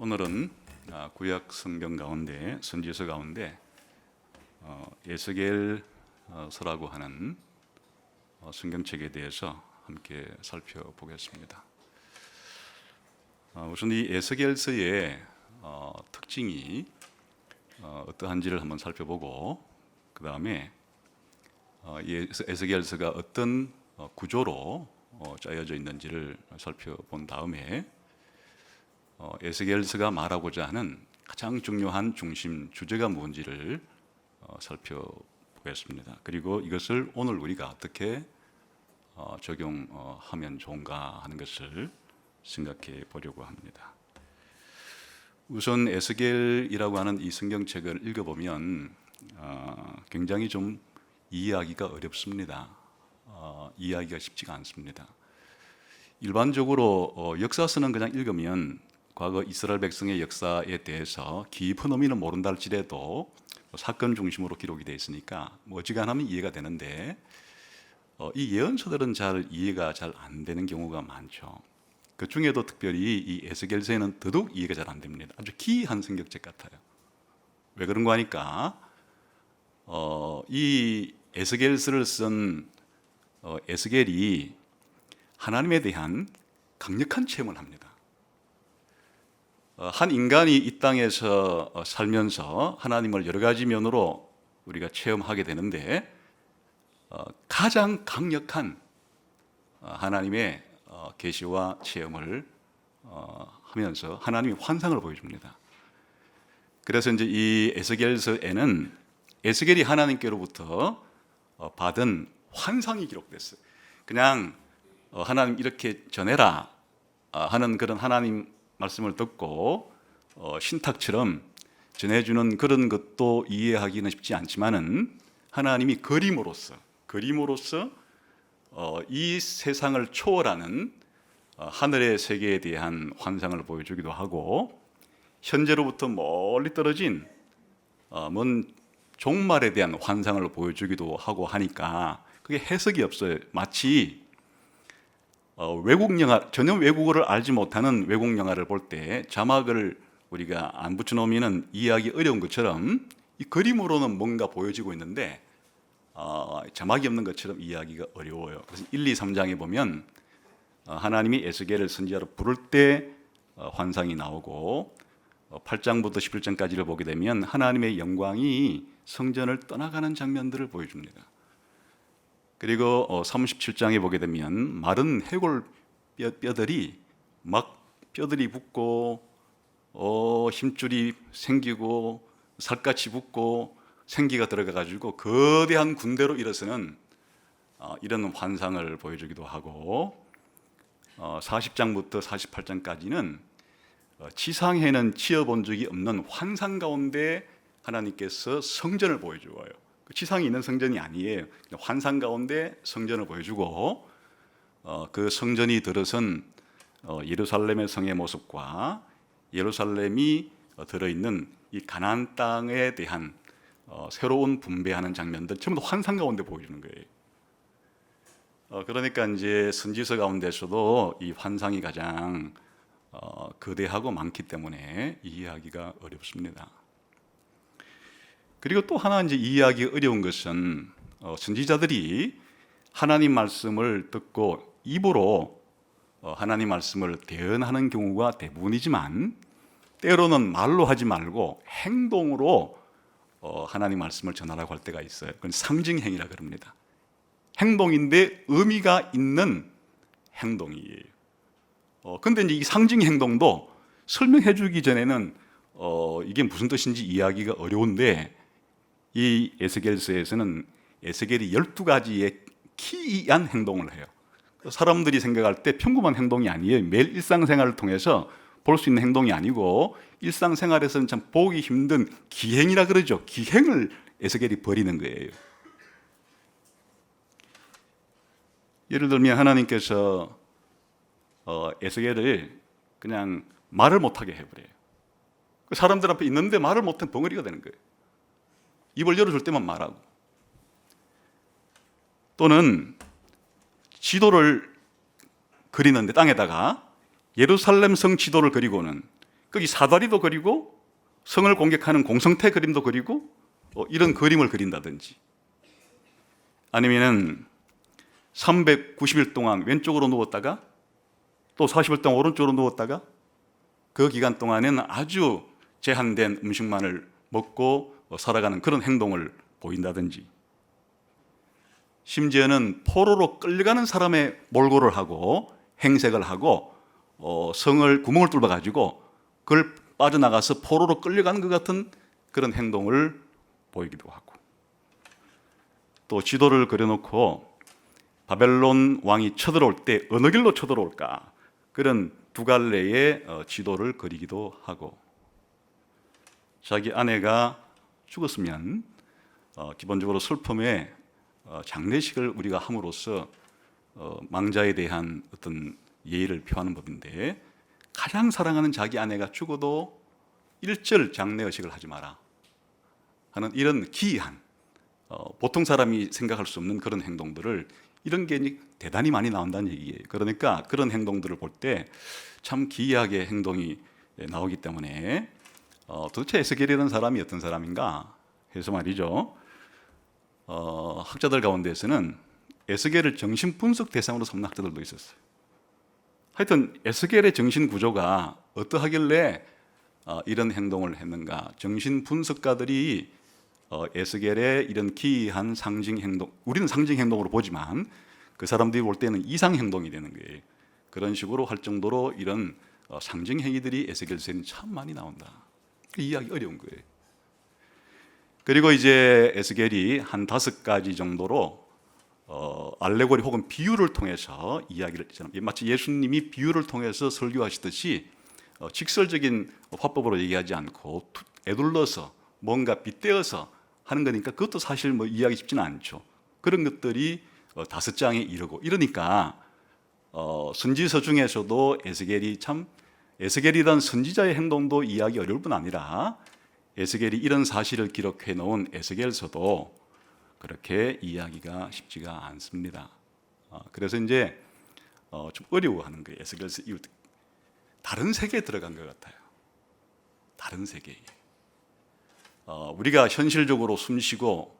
오늘은 구약 성경 가운데 선지서 가운데 에스겔서라고 하는 성경책에 대해서 함께 살펴보겠습니다. 우선 이 에스겔서의 특징이 어떠한지를 한번 살펴보고 그 다음에 이 에스겔서가 어떤 구조로 짜여져 있는지를 살펴본 다음에 에스겔서가 말하고자 하는 가장 중요한 중심 주제가 뭔지를 살펴보겠습니다. 그리고 이것을 오늘 우리가 어떻게 적용하면 좋은가 하는 것을 생각해 보려고 합니다. 우선 에스겔이라고 하는 이 성경책을 읽어보면 굉장히 좀 이해하기가 어렵습니다. 이해하기가 쉽지가 않습니다. 일반적으로 역사서는 그냥 읽으면 과거 이스라엘 백성의 역사에 대해서 깊은 의미는 모른다 할지라도 사건 중심으로 기록이 되어 있으니까 어지간하면 이해가 되는데 이 예언서들은 잘 이해가 잘 안 되는 경우가 많죠. 그 중에도 특별히 이 에스겔서에는 더더욱 이해가 잘 안 됩니다. 아주 기이한 성경책 같아요. 왜 그런가 하니까 이 에스겔서를 쓴 에스겔이 하나님에 대한 강력한 체험을 합니다. 한 인간이 이 땅에서 살면서 하나님을 여러 가지 면으로 우리가 체험하게 되는데 가장 강력한 하나님의 계시와 체험을 하면서 하나님의 환상을 보여줍니다. 그래서 이제 이 에스겔서에는 에스겔이 하나님께로부터 받은 환상이 기록됐어요. 그냥 하나님 이렇게 전해라 하는 그런 하나님 말씀을 듣고 신탁처럼 전해주는 그런 것도 이해하기는 쉽지 않지만은 하나님이 그림으로써 이 세상을 초월하는 하늘의 세계에 대한 환상을 보여주기도 하고 현재로부터 멀리 떨어진 먼 종말에 대한 환상을 보여주기도 하고 하니까 그게 해석이 없어요. 마치 외국 영화, 전혀 외국어를 알지 못하는 외국 영화를 볼 때 자막을 우리가 안 붙여놓으면 이해하기 어려운 것처럼 이 그림으로는 뭔가 보여지고 있는데 자막이 없는 것처럼 이해하기가 어려워요. 그래서 1, 2, 3장에 보면 하나님이 에스겔을 선지자로 부를 때 환상이 나오고 8장부터 11장까지를 보게 되면 하나님의 영광이 성전을 떠나가는 장면들을 보여줍니다. 그리고 37장에 보게 되면 마른 해골 뼈들이 막 뼈들이 붙고 힘줄이 생기고 살갗이 붙고 생기가 들어가가지고 거대한 군대로 일어서는 이런 환상을 보여주기도 하고 40장부터 48장까지는 지상에는 지어본 적이 없는 환상 가운데 하나님께서 성전을 보여주어요. 지상에 있는 성전이 아니에요. 환상 가운데 성전을 보여주고 그 성전이 들어선 예루살렘의 성의 모습과 예루살렘이 들어있는 이 가나안 땅에 대한 새로운 분배하는 장면들 전부 다 환상 가운데 보여주는 거예요. 그러니까 이제 선지서 가운데서도 이 환상이 가장 거대하고 많기 때문에 이해하기가 어렵습니다. 그리고 또 하나 이제 이해하기 어려운 것은 선지자들이 하나님 말씀을 듣고 입으로 하나님 말씀을 대언하는 경우가 대부분이지만 때로는 말로 하지 말고 행동으로 하나님 말씀을 전하라고 할 때가 있어요. 그건 상징행위라 그럽니다. 행동인데 의미가 있는 행동이에요. 근데 이제 이 상징 행동도 설명해 주기 전에는 이게 무슨 뜻인지 이해하기가 어려운데 이 에스겔서에서는 에스겔이 12가지의 키이한 행동을 해요. 사람들이 생각할 때 평범한 행동이 아니에요. 매일 일상생활을 통해서 볼 수 있는 행동이 아니고 일상생활에서는 참 보기 힘든 기행이라 그러죠. 기행을 에스겔이 벌이는 거예요. 예를 들면 하나님께서 에스겔을 그냥 말을 못하게 해버려요. 사람들 앞에 있는데 말을 못한 벙어리가 되는 거예요. 입을 열어줄 때만 말하고. 또는 지도를 그리는데 땅에다가 예루살렘 성 지도를 그리고는 거기 사다리도 그리고 성을 공격하는 공성태 그림도 그리고 이런 그림을 그린다든지, 아니면은 390일 동안 왼쪽으로 누웠다가 또 40일 동안 오른쪽으로 누웠다가 그 기간 동안에는 아주 제한된 음식만을 먹고 살아가는 그런 행동을 보인다든지, 심지어는 포로로 끌려가는 사람의 몰골을 하고 행색을 하고 성을 구멍을 뚫어 가지고 그걸 빠져나가서 포로로 끌려가는 것 같은 그런 행동을 보이기도 하고, 또 지도를 그려놓고 바벨론 왕이 쳐들어올 때 어느 길로 쳐들어올까, 그런 두 갈래의 지도를 그리기도 하고, 자기 아내가 죽었으면 기본적으로 슬픔에 장례식을 우리가 함으로써 망자에 대한 어떤 예의를 표하는 법인데, 가장 사랑하는 자기 아내가 죽어도 일절 장례의식을 하지 마라 하는 이런 기이한, 보통 사람이 생각할 수 없는 그런 행동들을, 이런 게 대단히 많이 나온다는 얘기예요. 그러니까 그런 행동들을 볼 때 참 기이하게 행동이 나오기 때문에 도대체 에스겔이라는 사람이 어떤 사람인가 해서 말이죠, 학자들 가운데에서는 에스겔을 정신분석 대상으로 삼는 학자들도 있었어요. 하여튼 에스겔의 정신 구조가 어떠하길래 이런 행동을 했는가, 정신분석가들이 에스겔의 이런 기이한 상징 행동, 우리는 상징 행동으로 보지만 그 사람들이 볼 때는 이상 행동이 되는 거예요. 그런 식으로 할 정도로 이런 상징 행위들이 에스겔서에는 참 많이 나온다. 이해하기 어려운 거예요. 그리고 이제 에스겔이 한 5가지 정도로 알레고리 혹은 비유를 통해서 이야기를 했잖아요. 마치 예수님이 비유를 통해서 설교하시듯이 직설적인 화법으로 얘기하지 않고 에둘러서 뭔가 빗대어서 하는 거니까, 그것도 사실 이해하기 쉽지는 않죠. 그런 것들이 5장에 이르고 이러니까 선지서 중에서도 에스겔이란 선지자의 행동도 이해하기 어려울 뿐 아니라 에스겔이 이런 사실을 기록해 놓은 에스겔서도 그렇게 이해하기가 쉽지가 않습니다. 그래서 이제 좀 어려워하는 거예요. 에스겔서 이후 다른 세계에 들어간 것 같아요. 다른 세계에. 우리가 현실적으로 숨쉬고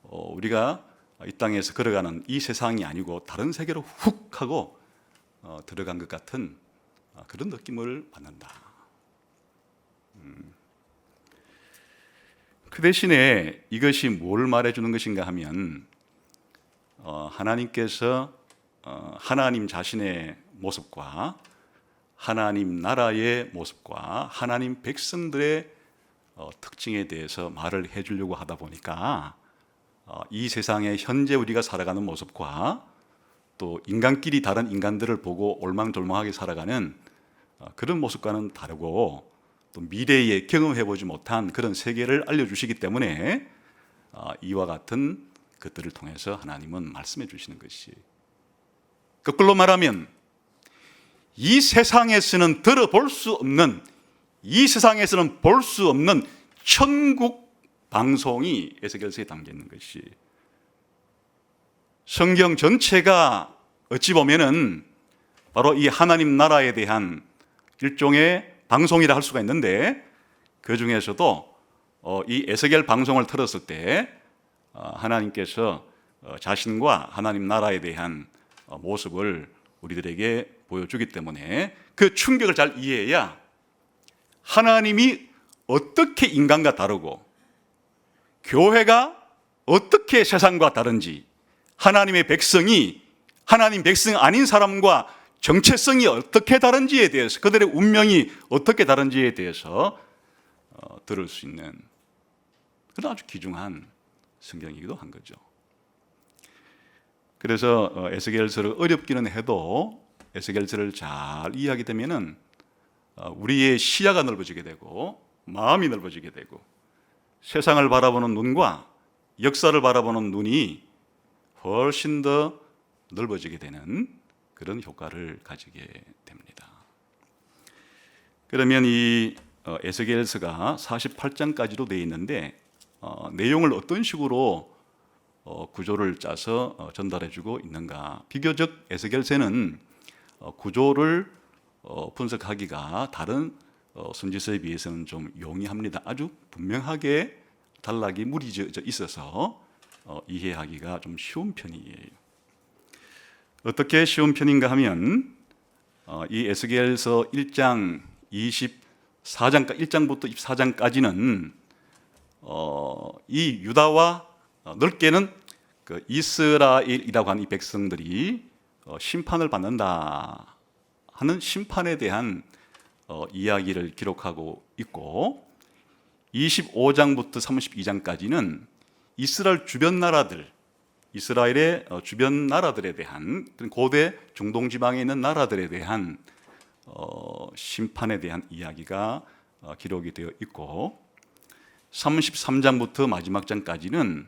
우리가 이 땅에서 걸어가는 이 세상이 아니고 다른 세계로 훅 하고 들어간 것 같은 그런 느낌을 받는다. 그 대신에 이것이 뭘 말해주는 것인가 하면, 하나님께서 하나님 자신의 모습과 하나님 나라의 모습과 하나님 백성들의 특징에 대해서 말을 해주려고 하다 보니까 이 세상에 현재 우리가 살아가는 모습과 또 인간끼리 다른 인간들을 보고 올망졸망하게 살아가는 그런 모습과는 다르고, 또 미래에 경험해보지 못한 그런 세계를 알려주시기 때문에 이와 같은 것들을 통해서 하나님은 말씀해 주시는 것이, 거꾸로 말하면 이 세상에서는 들어볼 수 없는, 이 세상에서는 볼 수 없는 천국 방송이 에스겔서에 담겨 있는 것이, 성경 전체가 어찌 보면은 바로 이 하나님 나라에 대한 일종의 방송이라 할 수가 있는데, 그 중에서도 이 에스겔 방송을 들었을 때 하나님께서 자신과 하나님 나라에 대한 모습을 우리들에게 보여주기 때문에 그 충격을 잘 이해해야 하나님이 어떻게 인간과 다르고 교회가 어떻게 세상과 다른지, 하나님의 백성이 하나님 백성 아닌 사람과 정체성이 어떻게 다른지에 대해서, 그들의 운명이 어떻게 다른지에 대해서 들을 수 있는 그런 아주 귀중한 성경이기도 한 거죠. 그래서 에스겔서를 어렵기는 해도 에스겔서를 잘 이해하게 되면은 우리의 시야가 넓어지게 되고 마음이 넓어지게 되고 세상을 바라보는 눈과 역사를 바라보는 눈이 훨씬 더 넓어지게 되는 그런 효과를 가지게 됩니다. 그러면 이 에스겔서가 48장까지로 되어 있는데 내용을 어떤 식으로 구조를 짜서 전달해주고 있는가? 비교적 에스겔서는 구조를 분석하기가 다른 선지서에 비해서는 좀 용이합니다. 아주 분명하게 단락이 무리져 있어서 이해하기가 좀 쉬운 편이에요. 어떻게 쉬운 편인가 하면 이 에스겔서 1장 1장부터 24장까지는 이 유다와 넓게는 그 이스라엘이라고 하는 이 백성들이 심판을 받는다 하는 심판에 대한 이야기를 기록하고 있고, 25장부터 32장까지는 이스라엘 주변 나라들, 이스라엘의 주변 나라들에 대한, 고대 중동 지방에 있는 나라들에 대한 심판에 대한 이야기가 기록이 되어 있고, 33장부터 마지막 장까지는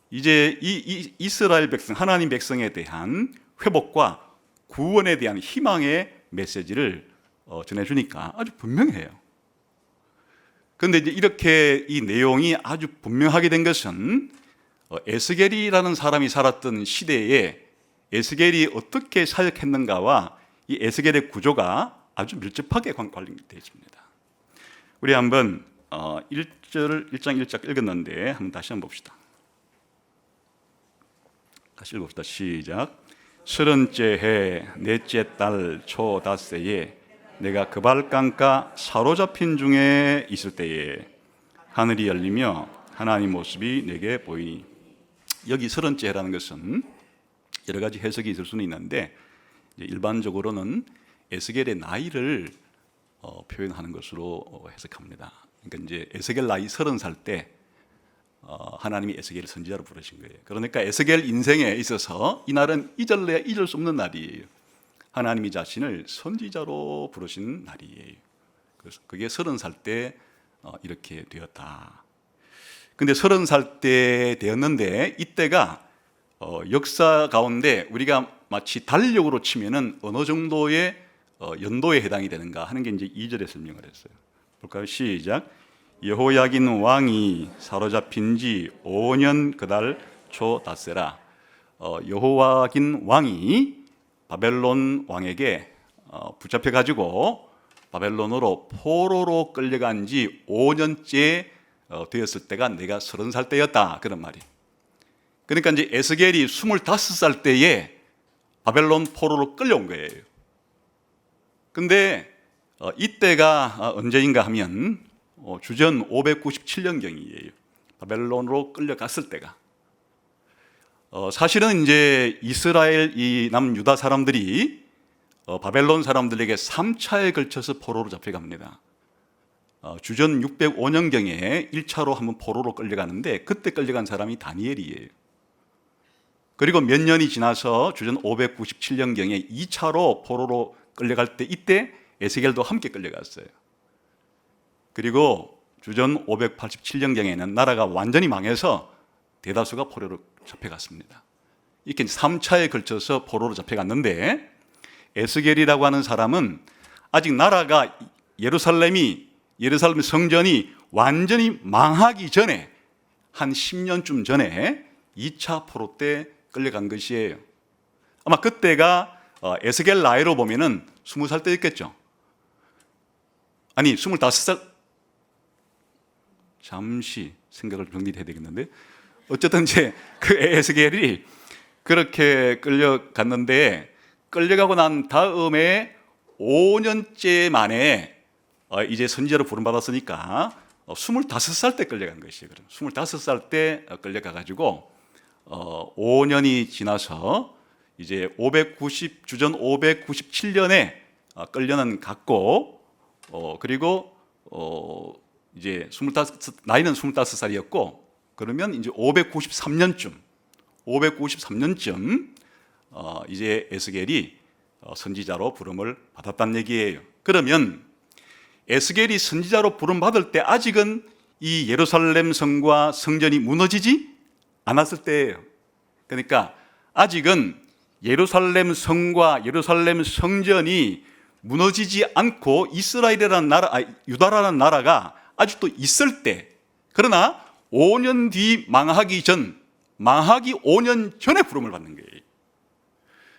이제 이 이스라엘 백성, 하나님 백성에 대한 회복과 구원에 대한 희망의 메시지를 전해주니까 아주 분명해요. 그런데 이제 이렇게 이 내용이 아주 분명하게 된 것은 에스겔이라는 사람이 살았던 시대에 에스겔이 어떻게 사역했는가와 이 에스겔의 구조가 아주 밀접하게 관련되어 있습니다. 우리 한번 1장 1절 읽었는데 한번 다시 한번 봅시다. 다시 읽읍시다. 시작. 30째 해 넷째 달 초 닷새에 내가 그발강가 사로잡힌 중에 있을 때에 하늘이 열리며 하나님 모습이 내게 보이니. 여기 30째 해라는 것은 여러 가지 해석이 있을 수는 있는데 일반적으로는 에스겔의 나이를 표현하는 것으로 해석합니다. 그러니까 이제 에스겔 나이 30살 때 하나님이 에스겔을 선지자로 부르신 거예요. 그러니까 에스겔 인생에 있어서 이 날은 잊을래야 잊을 수 없는 날이에요. 하나님이 자신을 선지자로 부르신 날이에요. 그래서 그게 30살 때 이렇게 되었다. 근데 30살 때 되었는데 이때가 역사 가운데 우리가 마치 달력으로 치면은 어느 정도의 연도에 해당이 되는가 하는 게 이제 2절에 설명을 했어요. 볼까요? 시작. 여호야긴 왕이 사로잡힌 지 5년 그달 초 닷새라. 여호야긴 왕이 바벨론 왕에게 붙잡혀 가지고 바벨론으로 포로로 끌려간 지 5년째 되었을 때가 내가 30살 때였다, 그런 말이에요. 그러니까 이제 에스겔이 25살 때에 바벨론 포로로 끌려온 거예요. 근데 이때가 언제인가 하면 주전 597년경이에요. 바벨론으로 끌려갔을 때가. 사실은 이제 이스라엘 이 남유다 사람들이 바벨론 사람들에게 3차에 걸쳐서 포로로 잡혀갑니다. 주전 605년경에 1차로 한번 포로로 끌려가는데 그때 끌려간 사람이 다니엘이에요. 그리고 몇 년이 지나서 주전 597년경에 2차로 포로로 끌려갈 때 이때 에스겔도 함께 끌려갔어요. 그리고 주전 587년경에는 나라가 완전히 망해서 대다수가 포로로 잡혀갔습니다. 이렇게 3차에 걸쳐서 포로로 잡혀갔는데 에스겔이라고 하는 사람은 아직 나라가 예루살렘 성전이 완전히 망하기 전에 한 10년쯤 전에 2차 포로 때 끌려간 것이에요. 아마 그때가 에스겔 나이로 보면은 20살 때였겠죠. 아니 25살, 잠시 생각을 정리해야 되겠는데 어쨌든 이제 그 에스겔이 그렇게 끌려갔는데 끌려가고 난 다음에 5년째 만에 이제 선지자로 부름받았으니까 25살 때 끌려간 것이에요. 25살 때 끌려가 가지고 5년이 지나서 이제 주전 597년에 끌려는 갔고 그리고 이제 나이는 25살이었고 그러면 이제 593년쯤 이제 에스겔이 선지자로 부름을 받았다는 얘기예요. 그러면 에스겔이 선지자로 부름 받을 때 아직은 이 예루살렘 성과 성전이 무너지지 않았을 때예요. 그러니까 아직은 예루살렘 성과 예루살렘 성전이 무너지지 않고 이스라엘이라는 나라, 유다라는 나라가 아직도 있을 때, 그러나 5년 뒤 망하기 5년 전에 부름을 받는 거예요.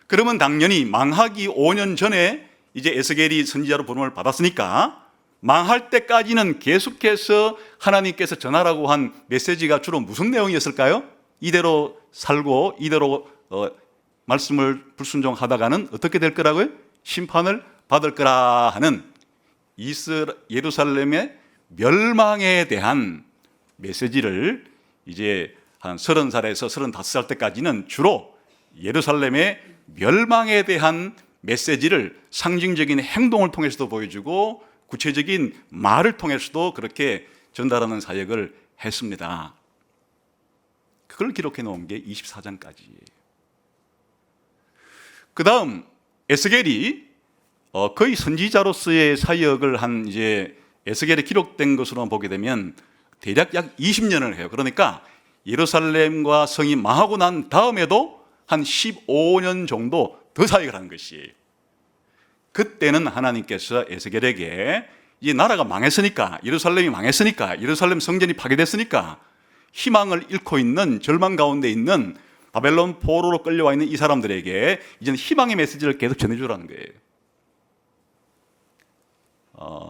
그러면 당연히 망하기 5년 전에 이제 에스겔이 선지자로 부름을 받았으니까 망할 때까지는 계속해서 하나님께서 전하라고 한 메시지가 주로 무슨 내용이었을까요? 이대로 살고 이대로 말씀을 불순종하다가는 어떻게 될 거라고요? 심판을 받을 거라 하는 예루살렘의 멸망에 대한 메시지를 이제 한 30살에서 35살 때까지는 주로 예루살렘의 멸망에 대한 메시지를 상징적인 행동을 통해서도 보여주고 구체적인 말을 통해서도 그렇게 전달하는 사역을 했습니다. 그걸 기록해 놓은 게 24장까지예요. 그 다음 에스겔이 거의 선지자로서의 사역을 한 이제 에스겔에 기록된 것으로 보게 되면 대략 약 20년을 해요. 그러니까 예루살렘과 성이 망하고 난 다음에도 한 15년 정도 더 사역을 하는 것이에요. 그때는 하나님께서 에스겔에게 이 나라가 망했으니까, 예루살렘이 망했으니까, 예루살렘 성전이 파괴됐으니까 희망을 잃고 있는, 절망 가운데 있는 바벨론 포로로 끌려와 있는 이 사람들에게 이제는 희망의 메시지를 계속 전해주라는 거예요.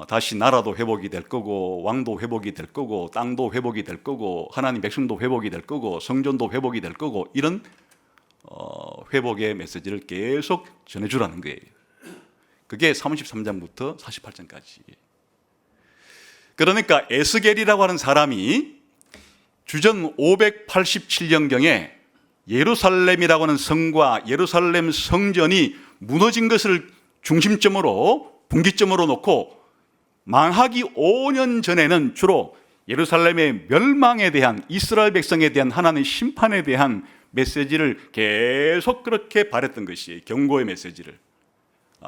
다시 나라도 회복이 될 거고, 왕도 회복이 될 거고, 땅도 회복이 될 거고, 하나님 백성도 회복이 될 거고, 성전도 회복이 될 거고, 이런 회복의 메시지를 계속 전해주라는 거예요. 그게 33장부터 48장까지. 그러니까 에스겔이라고 하는 사람이 주전 587년경에 예루살렘이라고 하는 성과 예루살렘 성전이 무너진 것을 중심점으로, 분기점으로 놓고 망하기 5년 전에는 주로 예루살렘의 멸망에 대한, 이스라엘 백성에 대한 하나님의 심판에 대한 메시지를 계속 그렇게 바랬던 것이에요. 경고의 메시지를.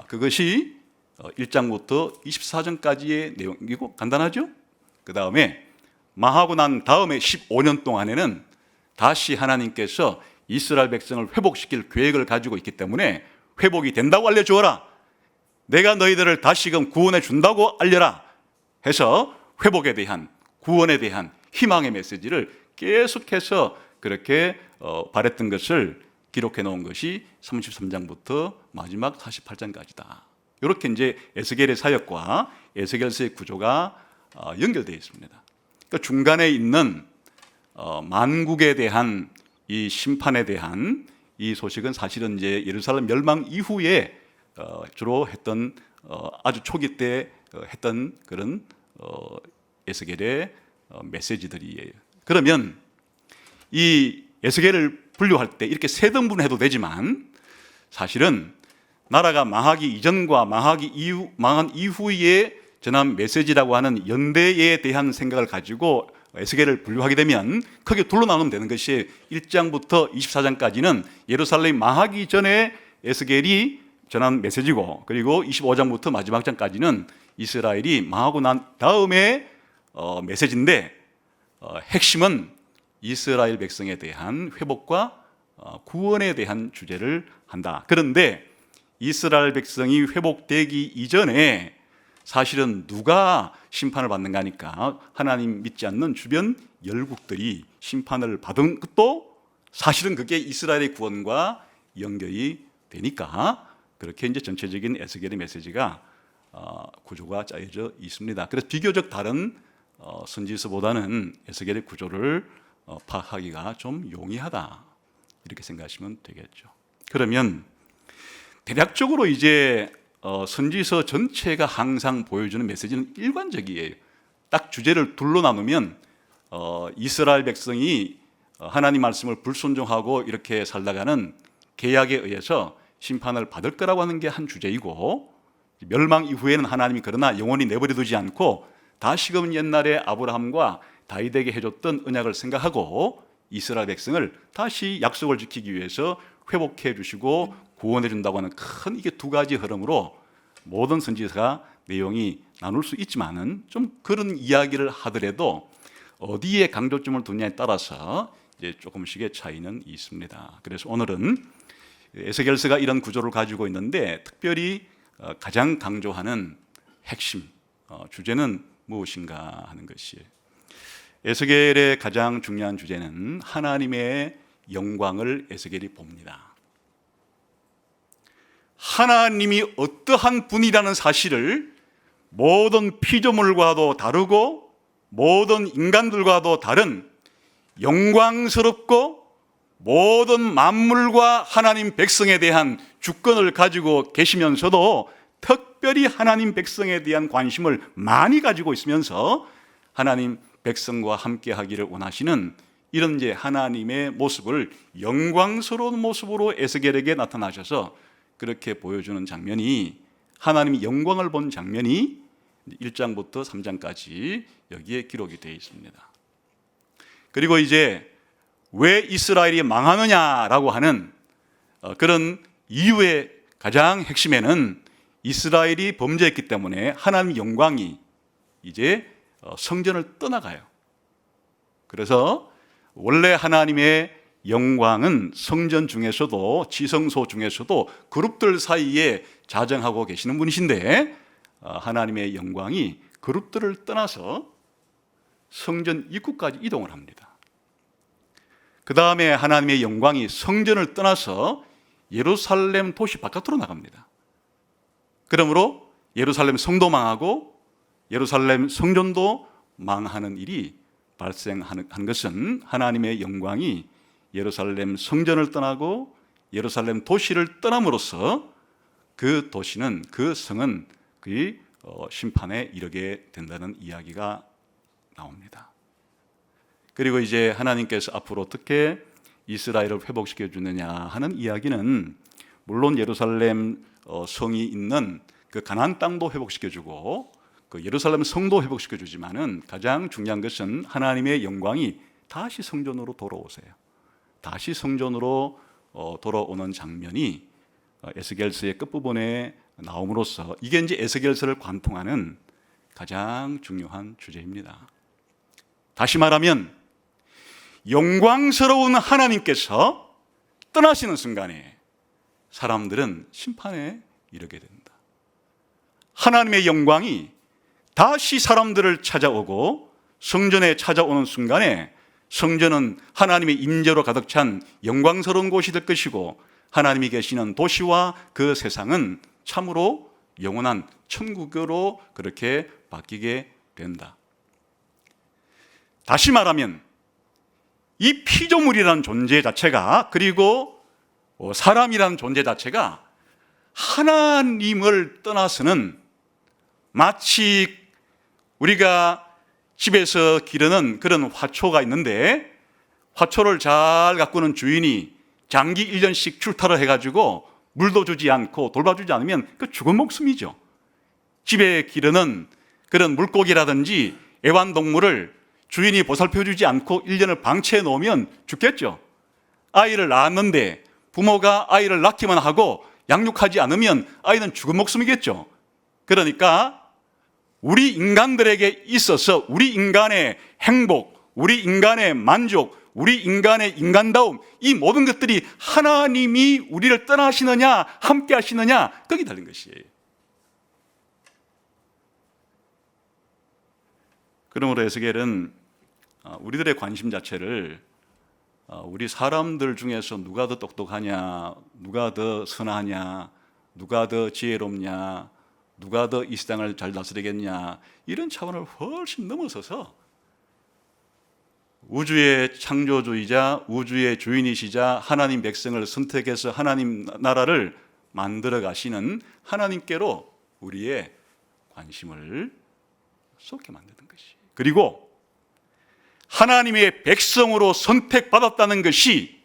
그것이 1장부터 24장까지의 내용이고 간단하죠? 그 다음에 망하고 난 다음에 15년 동안에는 다시 하나님께서 이스라엘 백성을 회복시킬 계획을 가지고 있기 때문에 회복이 된다고 알려주어라. 내가 너희들을 다시금 구원해 준다고 알려라 해서 회복에 대한, 구원에 대한 희망의 메시지를 계속해서 그렇게 바랬던 것을 기록해 놓은 것이 33장부터 마지막 48장까지다. 이렇게 이제 에스겔의 사역과 에스겔서의 구조가 연결되어 있습니다. 그러니까 중간에 있는 만국에 대한 이 심판에 대한 이 소식은 사실은 이제 예루살렘 멸망 이후에 주로 했던 아주 초기 때 했던 그런 에스겔의 메시지들이에요. 그러면 이 에스겔을 분류할 때 이렇게 세 등분을 해도 되지만 사실은 나라가 망하기 이전과 망한 이후에 전한 메시지라고 하는 연대에 대한 생각을 가지고 에스겔을 분류하게 되면 크게 둘로 나누면 되는 것이 1장부터 24장까지는 예루살렘이 망하기 전에 에스겔이 전한 메시지고, 그리고 25장부터 마지막 장까지는 이스라엘이 망하고 난 다음에 메시지인데 핵심은 이스라엘 백성에 대한 회복과 구원에 대한 주제를 한다. 그런데 이스라엘 백성이 회복되기 이전에 사실은 누가 심판을 받는가 하니까 하나님 믿지 않는 주변 열국들이 심판을 받은 것도 사실은 그게 이스라엘의 구원과 연결이 되니까 그렇게 이제 전체적인 에스겔의 메시지가 구조가 짜여져 있습니다. 그래서 비교적 다른 선지서보다는 에스겔의 구조를 파악하기가 좀 용이하다, 이렇게 생각하시면 되겠죠. 그러면 대략적으로 이제 선지서 전체가 항상 보여주는 메시지는 일관적이에요. 딱 주제를 둘로 나누면 이스라엘 백성이 하나님 말씀을 불순종하고 이렇게 살다가는 계약에 의해서 심판을 받을 거라고 하는 게 한 주제이고, 멸망 이후에는 하나님이 그러나 영원히 내버려 두지 않고 다시금 옛날에 아브라함과 다윗에게 해줬던 언약을 생각하고 이스라엘 백성을 다시 약속을 지키기 위해서 회복해 주시고 구원해 준다고 하는 큰 이게 두 가지 흐름으로 모든 선지서가 내용이 나눌 수 있지만은 좀 그런 이야기를 하더라도 어디에 강조점을 두냐에 따라서 이제 조금씩의 차이는 있습니다. 그래서 오늘은 에스겔서가 이런 구조를 가지고 있는데 특별히 가장 강조하는 핵심 주제는 무엇인가 하는 것이에요. 에스겔의 가장 중요한 주제는 하나님의 영광을 에스겔이 봅니다. 하나님이 어떠한 분이라는 사실을 모든 피조물과도 다르고 모든 인간들과도 다른 영광스럽고 모든 만물과 하나님 백성에 대한 주권을 가지고 계시면서도 특별히 하나님 백성에 대한 관심을 많이 가지고 있으면서 하나님 백성과 함께 하기를 원하시는 이런 이제 하나님의 모습을 영광스러운 모습으로 에스겔에게 나타나셔서 그렇게 보여주는 장면이, 하나님이 영광을 본 장면이 1장부터 3장까지 여기에 기록이 되어 있습니다. 그리고 이제 왜 이스라엘이 망하느냐라고 하는 그런 이유의 가장 핵심에는 이스라엘이 범죄했기 때문에 하나님의 영광이 이제 성전을 떠나가요. 그래서 원래 하나님의 영광은 성전 중에서도, 지성소 중에서도 그룹들 사이에 자정하고 계시는 분이신데, 하나님의 영광이 그룹들을 떠나서 성전 입구까지 이동을 합니다. 그 다음에 하나님의 영광이 성전을 떠나서 예루살렘 도시 바깥으로 나갑니다. 그러므로 예루살렘 성도 망하고 예루살렘 성전도 망하는 일이 발생한 것은 하나님의 영광이 예루살렘 성전을 떠나고 예루살렘 도시를 떠남으로써 그 도시는, 그 성은 그 심판에 이르게 된다는 이야기가 나옵니다. 그리고 이제 하나님께서 앞으로 어떻게 이스라엘을 회복시켜 주느냐 하는 이야기는, 물론 예루살렘 성이 있는 그 가나안 땅도 회복시켜 주고 그 예루살렘 성도 회복시켜 주지만은 가장 중요한 것은 하나님의 영광이 다시 성전으로 돌아오세요. 다시 성전으로 돌아오는 장면이 에스겔서의 끝부분에 나옴으로써 이게 이제 에스겔서를 관통하는 가장 중요한 주제입니다. 다시 말하면 영광스러운 하나님께서 떠나시는 순간에 사람들은 심판에 이르게 된다. 하나님의 영광이 다시 사람들을 찾아오고 성전에 찾아오는 순간에 성전은 하나님의 임재로 가득 찬 영광스러운 곳이 될 것이고, 하나님이 계시는 도시와 그 세상은 참으로 영원한 천국으로 그렇게 바뀌게 된다. 다시 말하면 이 피조물이라는 존재 자체가, 그리고 사람이라는 존재 자체가 하나님을 떠나서는 마치 우리가 집에서 기르는 그런 화초가 있는데, 화초를 잘 가꾸는 주인이 장기 1년씩 출타를 해가지고 물도 주지 않고 돌봐주지 않으면 그 죽은 목숨이죠. 집에 기르는 그런 물고기라든지 애완동물을 주인이 보살펴주지 않고 1년을 방치해 놓으면 죽겠죠. 아이를 낳았는데 부모가 아이를 낳기만 하고 양육하지 않으면 아이는 죽은 목숨이겠죠. 그러니까 우리 인간들에게 있어서 우리 인간의 행복, 우리 인간의 만족, 우리 인간의 인간다움, 이 모든 것들이 하나님이 우리를 떠나시느냐 함께 하시느냐 거기 달린 것이에요. 그러므로 에스겔은 우리들의 관심 자체를 우리 사람들 중에서 누가 더 똑똑하냐, 누가 더 선하냐, 누가 더 지혜롭냐, 누가 더 이 세상을 잘 다스리겠냐, 이런 차원을 훨씬 넘어서서 우주의 창조주이자 우주의 주인이시자 하나님 백성을 선택해서 하나님 나라를 만들어 가시는 하나님께로 우리의 관심을 쏟게 만드는 것이, 그리고 하나님의 백성으로 선택받았다는 것이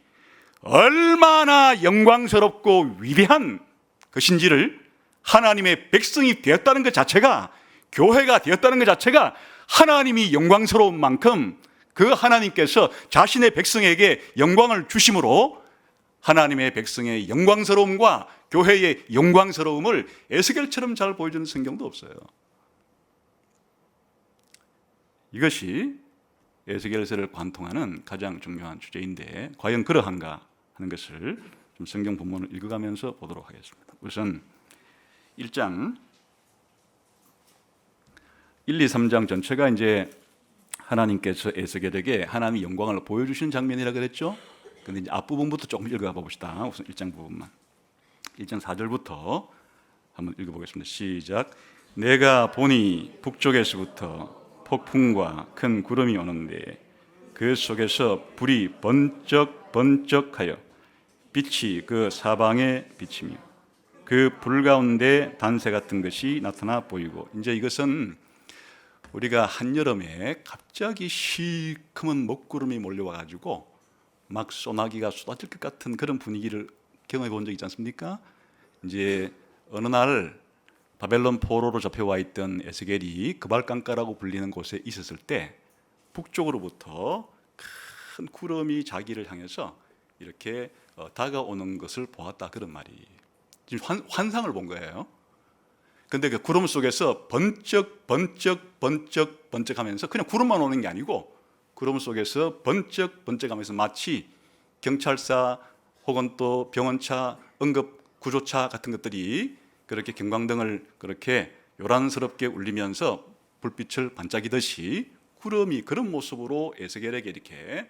얼마나 영광스럽고 위대한 것인지를, 하나님의 백성이 되었다는 것 자체가, 교회가 되었다는 것 자체가 하나님이 영광스러운 만큼 그 하나님께서 자신의 백성에게 영광을 주심으로 하나님의 백성의 영광스러움과 교회의 영광스러움을 에스겔처럼 잘 보여주는 성경도 없어요. 이것이 에스겔서를 관통하는 가장 중요한 주제인데, 과연 그러한가 하는 것을 좀 성경 본문을 읽어가면서 보도록 하겠습니다. 우선 1장 1, 2, 3장 전체가 이제 하나님께서 에스겔에게 하나님의 영광을 보여주신 장면이라 그랬죠. 그런데 이제 앞부분부터 조금 읽어가 봅시다. 우선 1장 부분만. 1장 4절부터 한번 읽어보겠습니다. 시작. 내가 보니 북쪽에서부터 폭풍과 큰 구름이 오는데 그 속에서 불이 번쩍번쩍하여 빛이 그 사방에 비치며 그 불 가운데 단새 같은 것이 나타나 보이고. 이제 이것은 우리가 한여름에 갑자기 시커먼 먹구름이 몰려와 가지고 막 소나기가 쏟아질 것 같은 그런 분위기를 경험해 본 적 있지 않습니까? 이제 어느 날 바벨론 포로로 잡혀와 있던 에스겔이 그발강가라고 불리는 곳에 있었을 때 북쪽으로부터 큰 구름이 자기를 향해서 이렇게 다가오는 것을 보았다, 그런 말이. 지금 환상을 본 거예요. 근데 그 구름 속에서 번쩍 번쩍하면서 그냥 구름만 오는 게 아니고 구름 속에서 번쩍 하면서 마치 경찰차 혹은 또 병원차, 응급구조차 같은 것들이 그렇게 경광등을 그렇게 요란스럽게 울리면서 불빛을 반짝이듯이 구름이 그런 모습으로 에스겔에게 이렇게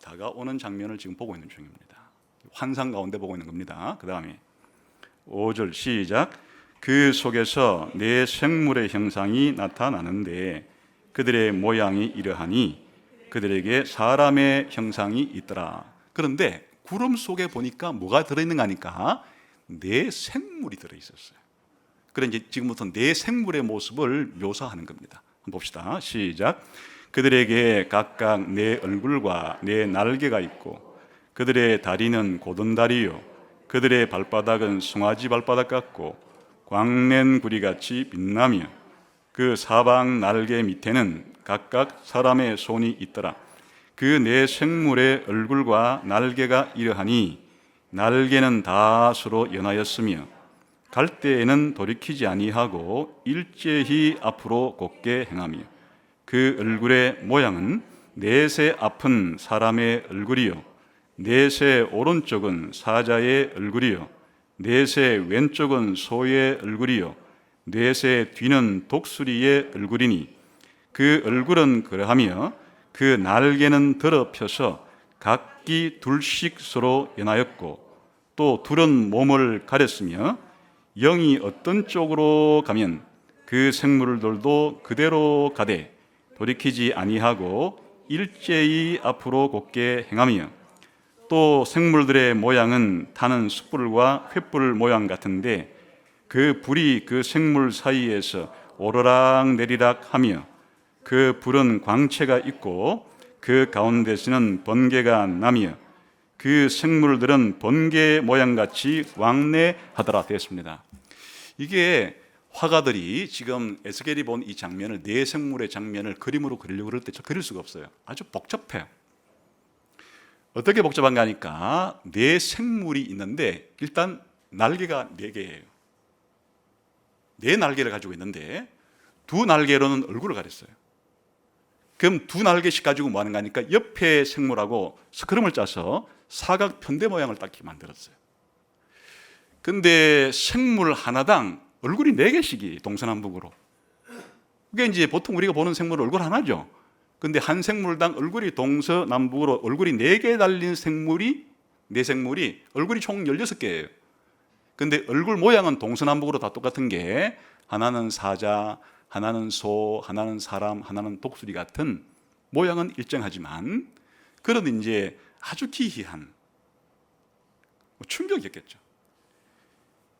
다가오는 장면을 지금 보고 있는 중입니다. 환상 가운데 보고 있는 겁니다. 그 다음에 5절 시작. 그 속에서 네 생물의 형상이 나타나는데 그들의 모양이 이러하니 그들에게 사람의 형상이 있더라. 그런데 구름 속에 보니까 뭐가 들어있는가 하니까 네 생물이 들어있었어요. 그래서 이제 지금부터 네 생물의 모습을 묘사하는 겁니다. 한번 봅시다. 시작. 그들에게 각각 네 얼굴과 네 날개가 있고 그들의 다리는 고든다리요 그들의 발바닥은 송아지 발바닥 같고 광낸 구리같이 빛나며 그 사방 날개 밑에는 각각 사람의 손이 있더라. 그 네 생물의 얼굴과 날개가 이러하니 날개는 다 서로 연하였으며 갈 때에는 돌이키지 아니하고 일제히 앞으로 곧게 행하며 그 얼굴의 모양은 넷의 앞은 사람의 얼굴이요 넷의 오른쪽은 사자의 얼굴이요 넷의 왼쪽은 소의 얼굴이요 넷의 뒤는 독수리의 얼굴이니 그 얼굴은 그러하며 그 날개는 더럽혀서 각기 둘씩 서로 연하였고 또 둘은 몸을 가렸으며 영이 어떤 쪽으로 가면 그 생물들도 그대로 가되 돌이키지 아니하고 일제히 앞으로 곧게 행하며 또 생물들의 모양은 타는 숯불과 횃불 모양 같은데 그 불이 그 생물 사이에서 오르락 내리락 하며 그 불은 광채가 있고 그 가운데서는 번개가 나며 그 생물들은 번개 모양같이 왕래하더라 되었습니다. 이게 화가들이 지금 에스겔이 본 이 장면을 네 생물의 장면을 그림으로 그리려고 그럴 때 그릴 수가 없어요. 아주 복잡해요. 어떻게 복잡한가 하니까 네 생물이 있는데 일단 날개가 네 개예요. 네 날개를 가지고 있는데 두 날개로는 얼굴을 가렸어요. 그럼 두 날개씩 가지고 뭐 하는가 하니까 옆에 생물하고 스크럼을 짜서 사각 편대 모양을 딱 만들었어요. 근데 생물 하나당 얼굴이 네 개씩이 동서남북으로. 그게 이제 보통 우리가 보는 생물 얼굴 하나죠. 근데 한 생물당 얼굴이 동서남북으로 얼굴이 네 개 달린 네 생물이 얼굴이 총 16개예요. 근데 얼굴 모양은 동서남북으로 다 똑같은 게 하나는 사자, 하나는 소, 하나는 사람, 하나는 독수리 같은 모양은 일정하지만 그런 이제 아주 기이한 충격이었겠죠.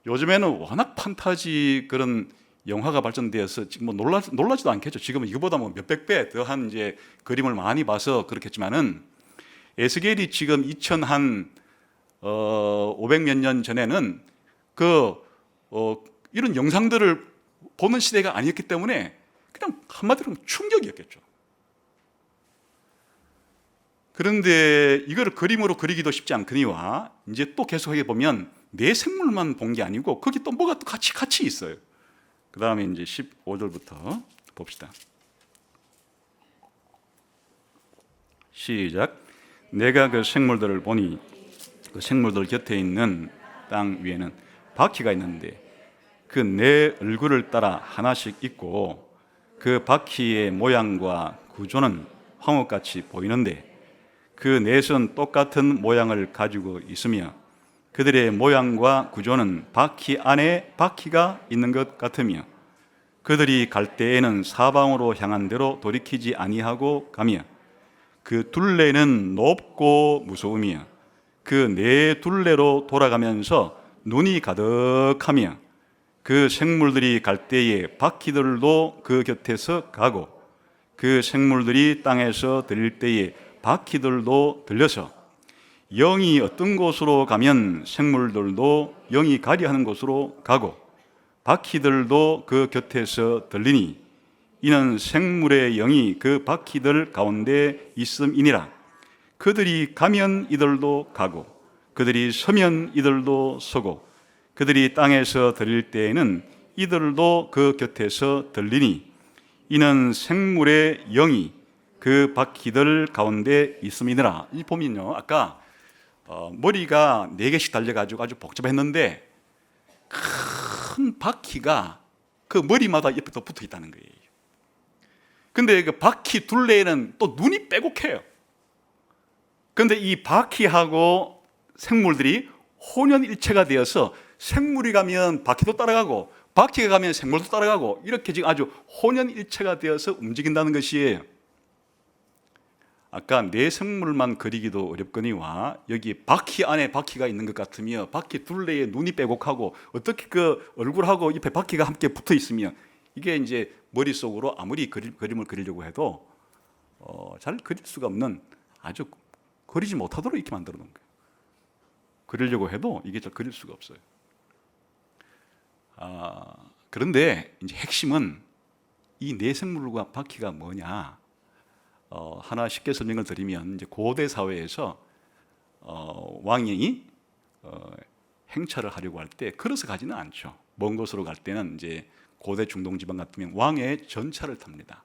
요즘에는 워낙 판타지 그런 영화가 발전되어서 지금 뭐 놀라지도 않겠죠. 지금은 이거보다 뭐 몇백 배 더한 이제 그림을 많이 봐서 그렇겠지만은 에스겔이 지금 500몇 년 전에는 이런 영상들을 보는 시대가 아니었기 때문에 그냥 한마디로 충격이었겠죠. 그런데 이거를 그림으로 그리기도 쉽지 않거니와 이제 또 계속하게 보면 내 생물만 본 게 아니고 거기 또 뭐가 또 같이 있어요. 그 다음에 이제 15절부터 봅시다. 시작. 내가 그 생물들을 보니 그 생물들 곁에 있는 땅 위에는 바퀴가 있는데 그 내 얼굴을 따라 하나씩 있고 그 바퀴의 모양과 구조는 황홀같이 보이는데 그 넷은 똑같은 모양을 가지고 있으며 그들의 모양과 구조는 바퀴 안에 바퀴가 있는 것 같으며 그들이 갈 때에는 사방으로 향한 대로 돌이키지 아니하고 가며 그 둘레는 높고 무서우며 그 네 둘레로 돌아가면서 눈이 가득하며 그 생물들이 갈 때에 바퀴들도 그 곁에서 가고 그 생물들이 땅에서 들릴 때에 바퀴들도 들려서 영이 어떤 곳으로 가면 생물들도 영이 가려 하는 곳으로 가고 바퀴들도 그 곁에서 들리니 이는 생물의 영이 그 바퀴들 가운데 있음이니라. 그들이 가면 이들도 가고 그들이 서면 이들도 서고 그들이 땅에서 들릴 때에는 이들도 그 곁에서 들리니 이는 생물의 영이 그 바퀴들 가운데 있음이니라. 이 보면요, 아까 머리가 4개씩 달려가지고 아주 복잡했는데 큰 바퀴가 그 머리마다 옆에 또 붙어 있다는 거예요. 근데 그 바퀴 둘레에는 또 눈이 빼곡해요. 근데 이 바퀴하고 생물들이 혼연일체가 되어서 생물이 가면 바퀴도 따라가고 바퀴가 가면 생물도 따라가고 이렇게 지금 아주 혼연일체가 되어서 움직인다는 것이에요. 아까 네 생물만 그리기도 어렵거니와 여기 바퀴 안에 바퀴가 있는 것 같으며 바퀴 둘레에 눈이 빼곡하고 어떻게 그 얼굴하고 옆에 바퀴가 함께 붙어 있으며 이게 이제 머릿속으로 아무리 그림을 그리려고 해도 잘 그릴 수가 없는 아주 그리지 못하도록 이렇게 만들어 놓은 거예요. 그리려고 해도 이게 잘 그릴 수가 없어요. 그런데 이제 핵심은 이 네 생물과 바퀴가 뭐냐? 하나 쉽게 설명을 드리면 이제 고대 사회에서 왕이 행차를 하려고 할 때 걸어서 가지는 않죠. 먼 곳으로 갈 때는 이제 고대 중동 지방 같으면 왕의 전차를 탑니다.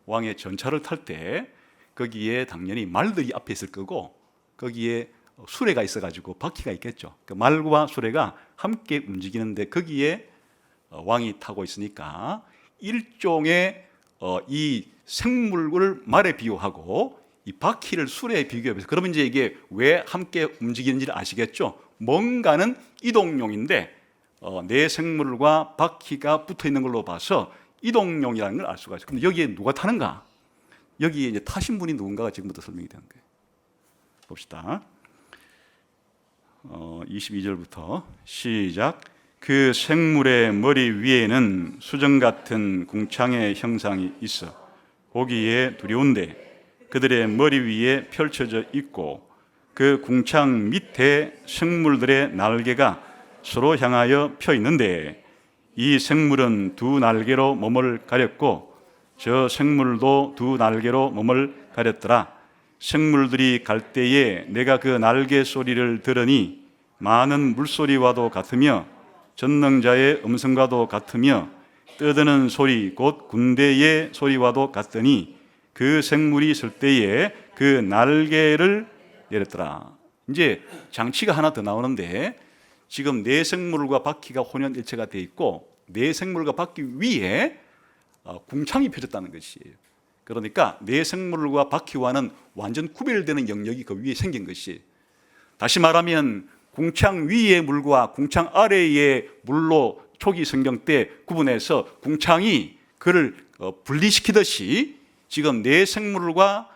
왕의 전차를 탈 때 거기에 당연히 말들이 앞에 있을 거고 거기에 수레가 있어가지고 바퀴가 있겠죠. 그 말과 수레가 함께 움직이는데 거기에 왕이 타고 있으니까 일종의 이 생물을 말에 비유하고 이 바퀴를 수레에 비교해서 그러면 이제 이게 왜 함께 움직이는지를 아시겠죠? 뭔가는 이동용인데 내 생물과 바퀴가 붙어 있는 걸로 봐서 이동용이라는 걸 알 수가 있어요. 근데 여기에 누가 타는가? 여기에 이제 타신 분이 누군가가 지금부터 설명이 되는 거예요. 봅시다. 22절부터 시작. 그 생물의 머리 위에는 수정 같은 궁창의 형상이 있어 보기에 두려운데 그들의 머리 위에 펼쳐져 있고 그 궁창 밑에 생물들의 날개가 서로 향하여 펴 있는데 이 생물은 두 날개로 몸을 가렸고 저 생물도 두 날개로 몸을 가렸더라. 생물들이 갈 때에 내가 그 날개 소리를 들으니 많은 물소리와도 같으며 전능자의 음성과도 같으며 떠드는 소리 곧 군대의 소리와도 같더니 그 생물이 설 때에 그 날개를 내렸더라. 이제 장치가 하나 더 나오는데 지금 네 생물과 바퀴가 혼연일체가 되어 있고 네 생물과 바퀴 위에 궁창이 펴졌다는 것이에요. 그러니까 네 생물과 바퀴와는 완전 구별되는 영역이 그 위에 생긴 것이, 다시 말하면 궁창 위의 물과 궁창 아래의 물로 초기 성경 때 구분해서 궁창이 그를 분리시키듯이 지금 네 생물과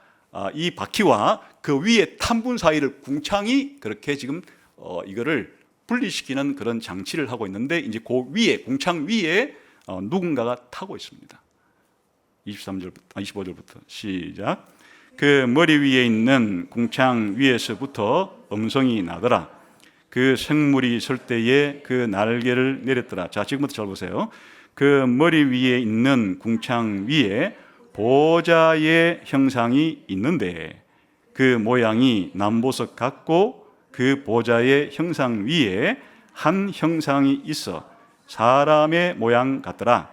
이 바퀴와 그 위에 탄분 사이를 궁창이 그렇게 지금 이거를 분리시키는 그런 장치를 하고 있는데 이제 그 위에 궁창 위에 누군가가 타고 있습니다. 25절부터 시작. 그 머리 위에 있는 궁창 위에서부터 음성이 나더라. 그 생물이 설 때에 그 날개를 내렸더라. 자, 지금부터 잘 보세요. 그 머리 위에 있는 궁창 위에 보좌의 형상이 있는데 그 모양이 남보석 같고 그 보좌의 형상 위에 한 형상이 있어 사람의 모양 같더라.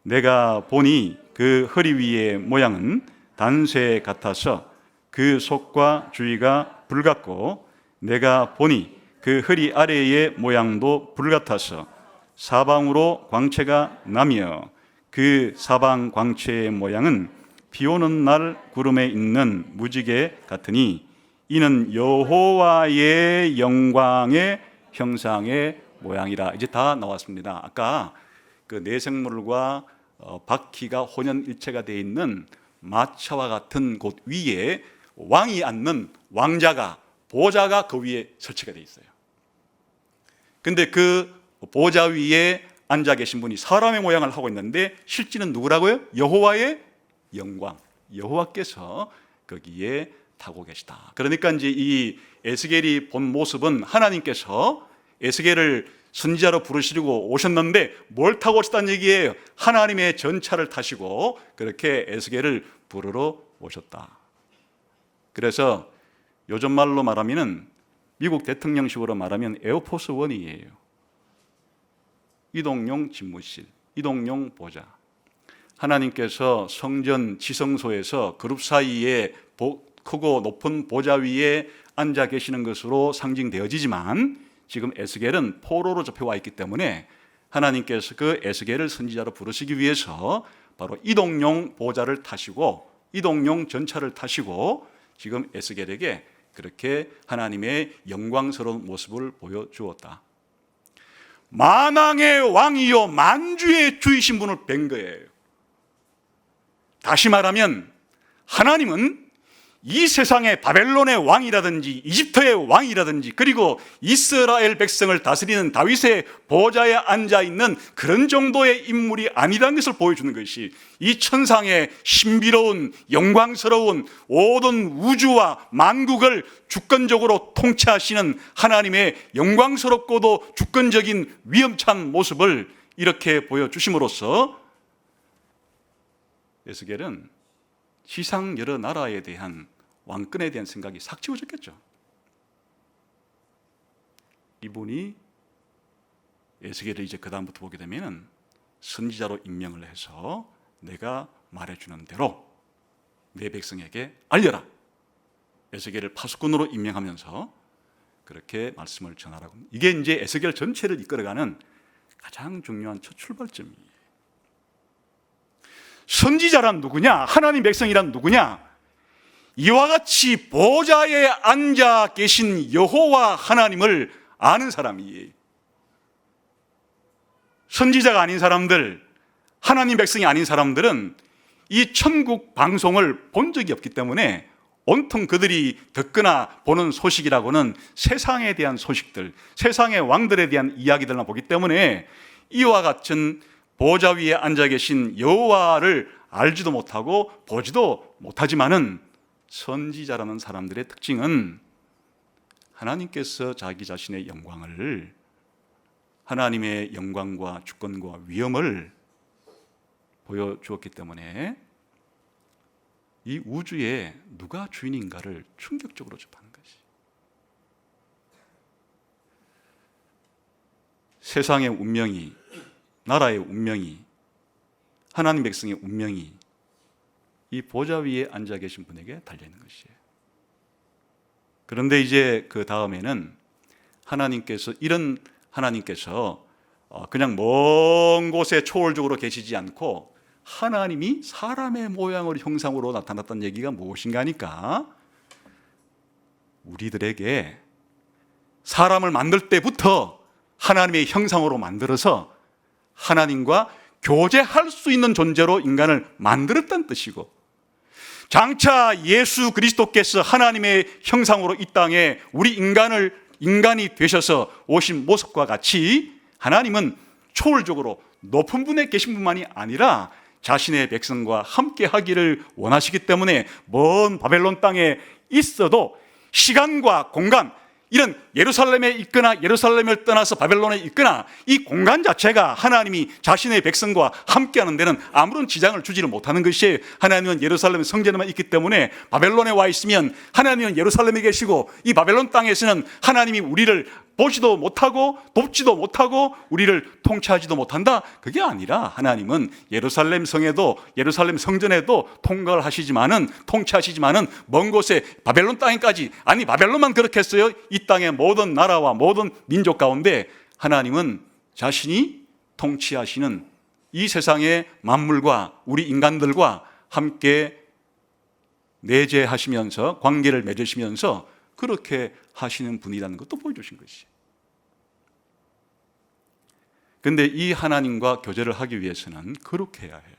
내가 보니 그 허리 위의 모양은 단쇠 같아서 그 속과 주위가 불 같고 내가 보니 그 허리 아래의 모양도 불 같아서 사방으로 광채가 나며 그 사방 광채의 모양은 비 오는 날 구름에 있는 무지개 같으니 이는 여호와의 영광의 형상의 모양이라. 이제 다 나왔습니다. 아까 그 네 생물과 바퀴가 혼연일체가 되어 있는 마차와 같은 곳 위에 왕이 앉는 왕자가, 보좌가 그 위에 설치가 되어 있어요. 근데 그 보좌 위에 앉아 계신 분이 사람의 모양을 하고 있는데 실제는 누구라고요? 여호와의 영광, 여호와께서 거기에 타고 계시다. 그러니까 이제 이 에스겔이 본 모습은 하나님께서 에스겔을 선지자로 부르시려고 오셨는데 뭘 타고 오셨다는 얘기예요? 하나님의 전차를 타시고 그렇게 에스겔을 부르러 오셨다. 그래서 요즘 말로 말하면은 미국 대통령식으로 말하면 에어포스 원이에요. 이동용 집무실, 이동용 보좌. 하나님께서 성전 지성소에서 그룹 사이에 크고 높은 보좌 위에 앉아 계시는 것으로 상징되어지지만 지금 에스겔은 포로로 잡혀와 있기 때문에 하나님께서 그 에스겔을 선지자로 부르시기 위해서 바로 이동용 보좌를 타시고 이동용 전차를 타시고 지금 에스겔에게 그렇게 하나님의 영광스러운 모습을 보여주었다. 만왕의 왕이요 만주의 주이신 분을 뵌 거예요. 다시 말하면 하나님은 이 세상의 바벨론의 왕이라든지 이집트의 왕이라든지 그리고 이스라엘 백성을 다스리는 다윗의 보좌에 앉아있는 그런 정도의 인물이 아니라는 것을 보여주는 것이 이 천상의 신비로운 영광스러운 모든 우주와 만국을 주권적으로 통치하시는 하나님의 영광스럽고도 주권적인 위엄찬 모습을 이렇게 보여주심으로써 에스겔은 지상 여러 나라에 대한 왕권에 대한 생각이 싹 지워졌겠죠. 이분이 에스겔을 이제 그 다음부터 보게 되면 선지자로 임명을 해서 내가 말해주는 대로 내 백성에게 알려라. 에스겔을 파수꾼으로 임명하면서 그렇게 말씀을 전하라고. 이게 이제 에스겔 전체를 이끌어가는 가장 중요한 첫 출발점이에요. 선지자란 누구냐? 하나님 백성이란 누구냐? 이와 같이 보좌에 앉아 계신 여호와 하나님을 아는 사람이에요. 선지자가 아닌 사람들, 하나님 백성이 아닌 사람들은 이 천국 방송을 본 적이 없기 때문에 온통 그들이 듣거나 보는 소식이라고는 세상에 대한 소식들, 세상의 왕들에 대한 이야기들만 보기 때문에 이와 같은 보좌 위에 앉아 계신 여호와를 알지도 못하고 보지도 못하지만은 선지자라는 사람들의 특징은 하나님께서 자기 자신의 영광을, 하나님의 영광과 주권과 위엄을 보여주었기 때문에 이 우주에 누가 주인인가를 충격적으로 접하는 것이. 세상의 운명이, 나라의 운명이, 하나님 백성의 운명이 이 보좌 위에 앉아 계신 분에게 달려있는 것이에요. 그런데 이제 그 다음에는 하나님께서 그냥 먼 곳에 초월적으로 계시지 않고 하나님이 사람의 모양으로 형상으로 나타났다는 얘기가 무엇인가 하니까 우리들에게 사람을 만들 때부터 하나님의 형상으로 만들어서 하나님과 교제할 수 있는 존재로 인간을 만들었다는 뜻이고, 장차 예수 그리스도께서 하나님의 형상으로 이 땅에 우리 인간이 되셔서 오신 모습과 같이 하나님은 초월적으로 높은 분에 계신 분만이 아니라 자신의 백성과 함께 하기를 원하시기 때문에 먼 바벨론 땅에 있어도 시간과 공간, 이런 예루살렘에 있거나 예루살렘을 떠나서 바벨론에 있거나 이 공간 자체가 하나님이 자신의 백성과 함께하는 데는 아무런 지장을 주지를 못하는 것이에요. 하나님은 예루살렘 성전에만 있기 때문에 바벨론에 와 있으면 하나님은 예루살렘에 계시고 이 바벨론 땅에서는 하나님이 우리를 보지도 못하고 돕지도 못하고 우리를 통치하지도 못한다? 그게 아니라 하나님은 예루살렘 성에도, 예루살렘 성전에도 통치하시지만은 먼 곳에 바벨론 땅에까지, 아니 바벨론만 그렇겠어요? 이 땅의 모든 나라와 모든 민족 가운데 하나님은 자신이 통치하시는 이 세상의 만물과 우리 인간들과 함께 내재하시면서 관계를 맺으시면서 그렇게 하시는 분이라는 것도 보여주신 것이에요. 그런데 이 하나님과 교제를 하기 위해서는 거룩해야 해요.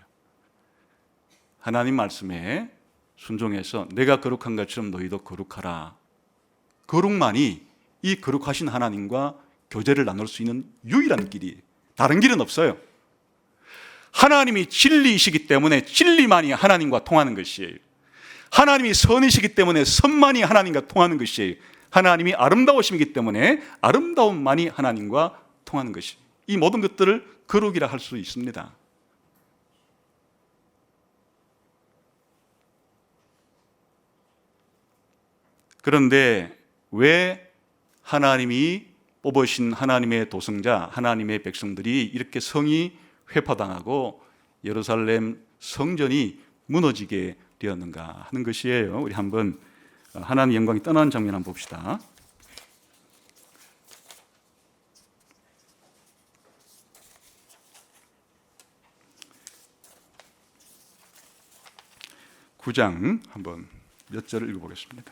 하나님 말씀에 순종해서 내가 거룩한 것처럼 너희도 거룩하라. 거룩만이 이 거룩하신 하나님과 교제를 나눌 수 있는 유일한 길이, 다른 길은 없어요. 하나님이 진리이시기 때문에 진리만이 하나님과 통하는 것이에요. 하나님이 선이시기 때문에 선만이 하나님과 통하는 것이에요. 하나님이 아름다우심이기 때문에 아름다움만이 하나님과 통하는 것이에요. 이 모든 것들을 거룩이라 할 수 있습니다. 그런데 왜 하나님이 뽑으신 하나님의 도성자, 하나님의 백성들이 이렇게 성이 회파당하고 예루살렘 성전이 무너지게 되었는가 하는 것이에요. 우리 한번 하나님 영광이 떠나는 장면 한번 봅시다. (9장) 한번 몇 절을 읽어보겠습니다.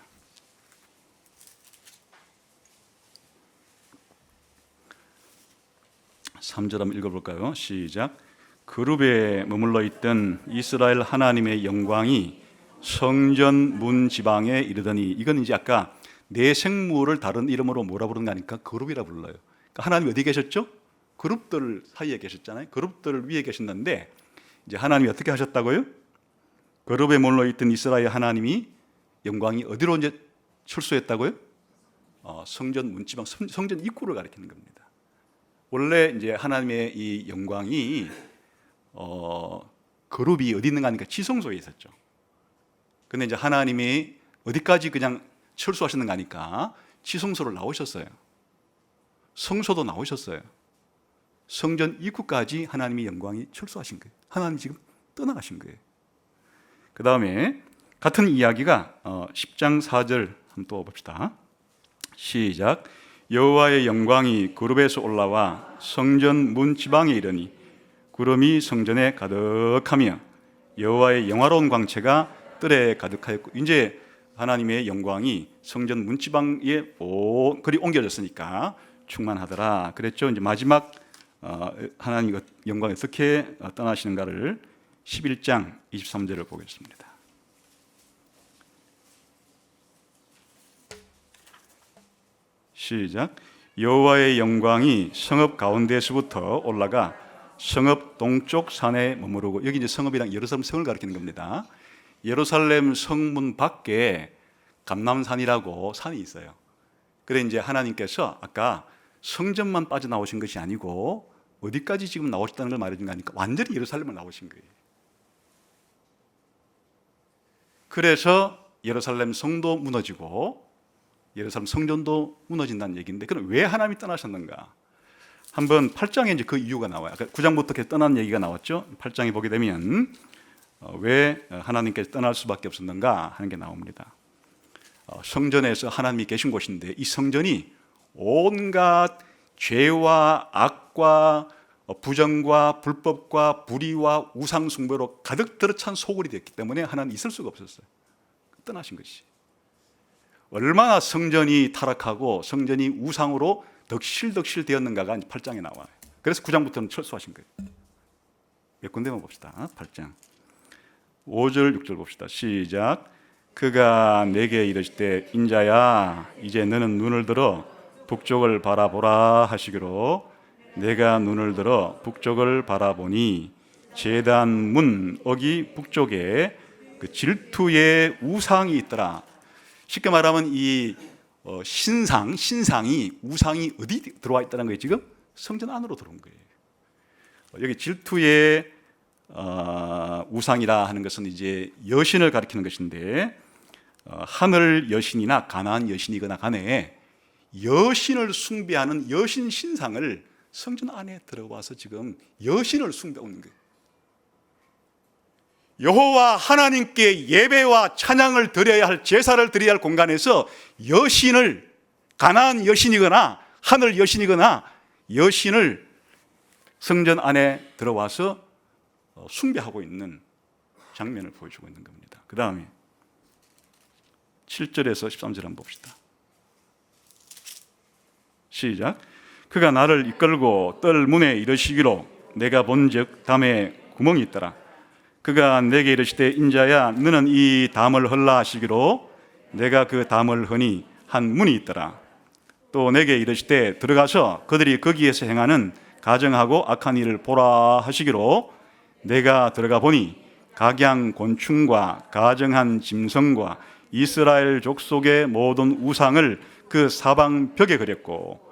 3절 한번 읽어볼까요? 시작. 그룹에 머물러 있던 이스라엘 하나님의 영광이 성전 문 지방에 이르더니, 이건 이제 아까 내 생물을 다른 이름으로 뭐라 부르는 거 아니까 그룹이라 불러요. 그러니까 하나님이 어디 계셨죠? 그룹들 사이에 계셨잖아요. 그룹들 위에 계셨는데 이제 하나님이 어떻게 하셨다고요? 그룹에 머물러 있던 이스라엘 하나님이 영광이 어디로 이제 출소했다고요? 성전 문 지방, 성전 입구를 가리키는 겁니다. 원래 이제 하나님의 이 영광이 그룹이 어디 있는가 하니까 지성소에 있었죠. 근데 이제 하나님이 어디까지 그냥 철수하셨는가 하니까 지성소를 나오셨어요. 성소도 나오셨어요. 성전 입구까지 하나님의 영광이 철수하신 거예요. 하나님 지금 떠나가신 거예요. 그 다음에 같은 이야기가 10장 4절 한번 또 봅시다. 시작. 여호와의 영광이 그룹에서 올라와 성전 문 지방에 이르니 구름이 성전에 가득하며 여호와의 영화로운 광채가 뜰에 가득하였고, 이제 하나님의 영광이 성전 문 지방에 그리 옮겨졌으니까 충만하더라 그랬죠. 이제 마지막 하나님 영광이 어떻게 떠나시는가를 11장 23절을 보겠습니다. 시작. 여호와의 영광이 성읍 가운데서부터 올라가 성읍 동쪽 산에 머무르고, 여기 이제 성읍이랑 예루살렘 성을 가리키는 겁니다. 예루살렘 성문 밖에 감람산이라고 산이 있어요. 그래 이제 하나님께서 아까 성전만 빠져나오신 것이 아니고 어디까지 지금 나오셨다는 걸 말해준 거 아니까 완전히 예루살렘을 나오신 거예요. 그래서 예루살렘 성도 무너지고 예루살렘 성전도 무너진다는 얘기인데, 그럼 왜 하나님이 떠나셨는가? 한번 8장에 이제 그 이유가 나와요. 9장부터 계속 떠난 얘기가 나왔죠. 8장에 보게 되면 왜 하나님께서 떠날 수밖에 없었는가 하는 게 나옵니다. 성전에서 하나님이 계신 곳인데 이 성전이 온갖 죄와 악과 부정과 불법과 불의와 우상 숭배로 가득 들어찬 소굴이 됐기 때문에 하나님 있을 수가 없었어요. 떠나신 것이. 얼마나 성전이 타락하고 성전이 우상으로 덕실덕실 되었는가가 8장에 나와요. 그래서 9장부터는 철수하신 거예요. 몇 군데만 봅시다. 8장 5절 6절 봅시다. 시작. 그가 내게 이르시되 인자야 이제 너는 눈을 들어 북쪽을 바라보라 하시기로 내가 눈을 들어 북쪽을 바라보니 제단 문 어기 북쪽에 그 질투의 우상이 있더라. 쉽게 말하면 이 신상이 우상이 어디 들어와 있다는 거예요? 지금 성전 안으로 들어온 거예요. 여기 질투의 우상이라 하는 것은 이제 여신을 가리키는 것인데, 하늘 여신이나 가나안 여신이거나 간에 여신을 숭배하는 여신 신상을 성전 안에 들어와서 지금 여신을 숭배하는 거예요. 여호와 하나님께 예배와 찬양을 드려야 할, 제사를 드려야 할 공간에서 여신을, 가나안 여신이거나 하늘 여신이거나 여신을 성전 안에 들어와서 숭배하고 있는 장면을 보여주고 있는 겁니다. 그 다음에 7절에서 13절 한번 봅시다. 시작. 그가 나를 이끌고 뜰 문에 이르시기로 내가 본즉 담에 구멍이 있더라. 그가 내게 이르시되 인자야 너는 이 담을 헐라 하시기로 내가 그 담을 허니 한 문이 있더라. 또 내게 이르시되 들어가서 그들이 거기에서 행하는 가증하고 악한 일을 보라 하시기로 내가 들어가 보니 각양 곤충과 가증한 짐승과 이스라엘 족속의 모든 우상을 그 사방 벽에 그렸고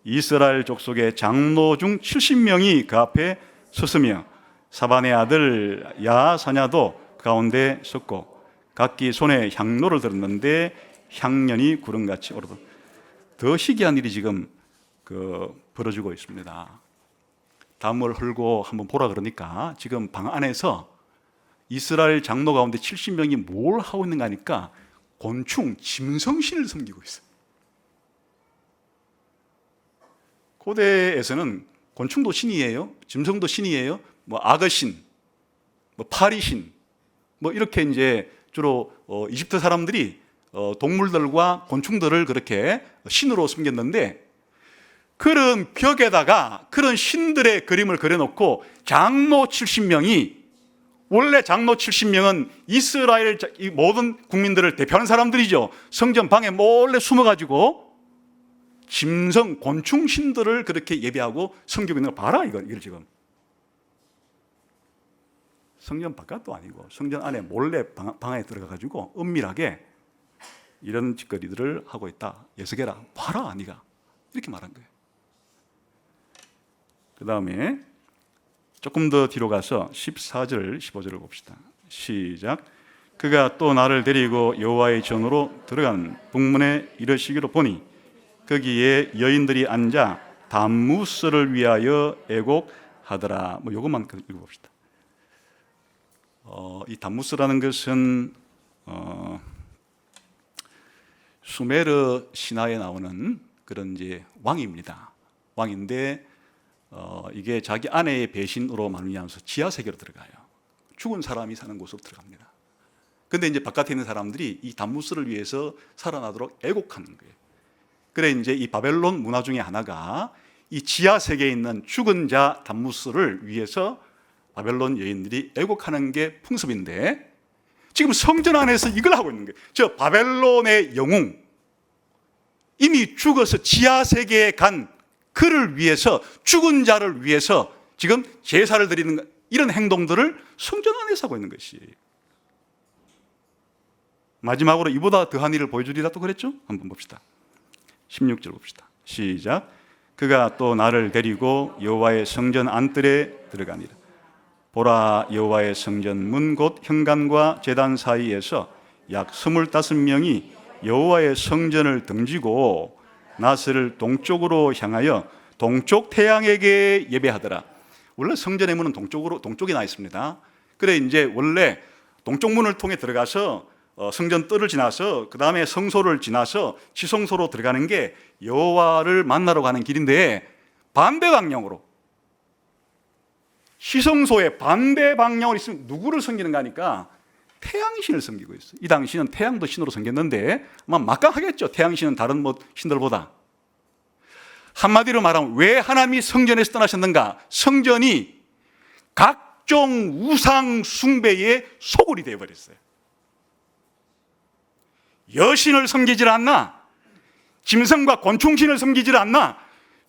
이스라엘 족속의 장로 중 70명이 그 앞에 섰으며 사반의 아들 야사냐도 가운데 섰고 각기 손에 향로를 들었는데 향년이 구름같이 오르고. 더 희귀한 일이 지금 벌어지고 있습니다. 담을 헐고 한번 보라 그러니까 지금 방 안에서 이스라엘 장로 가운데 70명이 뭘 하고 있는가 하니까 곤충, 짐승신을 섬기고 있어요. 고대에서는 곤충도 신이에요, 짐승도 신이에요. 뭐 악어신, 뭐 파리신, 뭐 이렇게 이제 주로 이집트 사람들이 동물들과 곤충들을 그렇게 신으로 섬겼는데 그런 벽에다가 그런 신들의 그림을 그려놓고 장로 70명이, 원래 장로 70명은 이스라엘 모든 국민들을 대표하는 사람들이죠. 성전 방에 몰래 숨어가지고 짐승, 곤충 신들을 그렇게 예배하고 섬기고 있는 거 봐라. 이걸 지금 성전 바깥도 아니고 성전 안에 몰래 방 안에 들어가가지고 은밀하게 이런 짓거리들을 하고 있다. 예수계라 봐라 네가, 이렇게 말한 거예요. 그 다음에 조금 더 뒤로 가서 14절 15절을 봅시다. 시작. 그가 또 나를 데리고 여호와의 전으로 들어간 북문에 이르시기로 보니 거기에 여인들이 앉아 담무스를 위하여 애곡하더라. 뭐 요것만 읽어봅시다. 이 담무스라는 것은 수메르 신화에 나오는 그런 이제 왕입니다. 왕인데 이게 자기 아내의 배신으로 말미암아서 지하 세계로 들어가요. 죽은 사람이 사는 곳으로 들어갑니다. 근데 이제 바깥에 있는 사람들이 이 담무스를 위해서 살아나도록 애곡하는 거예요. 그래 이제 이 바벨론 문화 중에 하나가 이 지하 세계에 있는 죽은 자 담무스를 위해서 바벨론 여인들이 애곡하는 게 풍습인데 지금 성전 안에서 이걸 하고 있는 거예요. 저 바벨론의 영웅, 이미 죽어서 지하 세계에 간 그를 위해서, 죽은 자를 위해서 지금 제사를 드리는 이런 행동들을 성전 안에서 하고 있는 것이에요. 마지막으로 이보다 더한 일을 보여주리라 또 그랬죠? 한번 봅시다. 16절 봅시다. 시작. 그가 또 나를 데리고 여호와의 성전 안뜰에 들어가니라. 보라, 여호와의 성전 문 곧 현관과 제단 사이에서 약 25명이 여호와의 성전을 등지고 낫을 동쪽으로 향하여 동쪽 태양에게 예배하더라. 원래 성전의 문은 동쪽에 나 있습니다. 그래 이제 원래 동쪽 문을 통해 들어가서 성전 뜰을 지나서 그 다음에 성소를 지나서 지성소로 들어가는 게 여호와를 만나러 가는 길인데 반대 방향으로, 시성소의 반대 방향으로 있으면 누구를 섬기는가 하니까 태양신을 섬기고 있어요. 이 당시는 태양도 신으로 섬겼는데 아마 막강하겠죠. 태양신은 다른 신들보다. 한마디로 말하면 왜 하나님이 성전에서 떠나셨는가? 성전이 각종 우상 숭배의 소굴이 되어버렸어요. 여신을 섬기질 않나, 짐승과 곤충신을 섬기질 않나,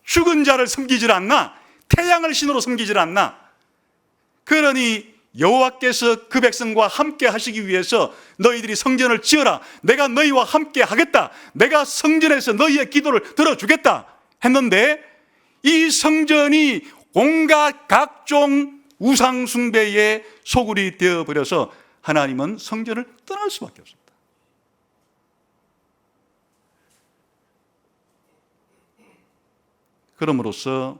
죽은 자를 섬기질 않나, 태양을 신으로 섬기질 않나. 그러니 여호와께서 그 백성과 함께 하시기 위해서 너희들이 성전을 지어라, 내가 너희와 함께 하겠다, 내가 성전에서 너희의 기도를 들어주겠다 했는데 이 성전이 온갖 각종 우상 숭배의 소굴이 되어버려서 하나님은 성전을 떠날 수밖에 없습니다. 그럼으로써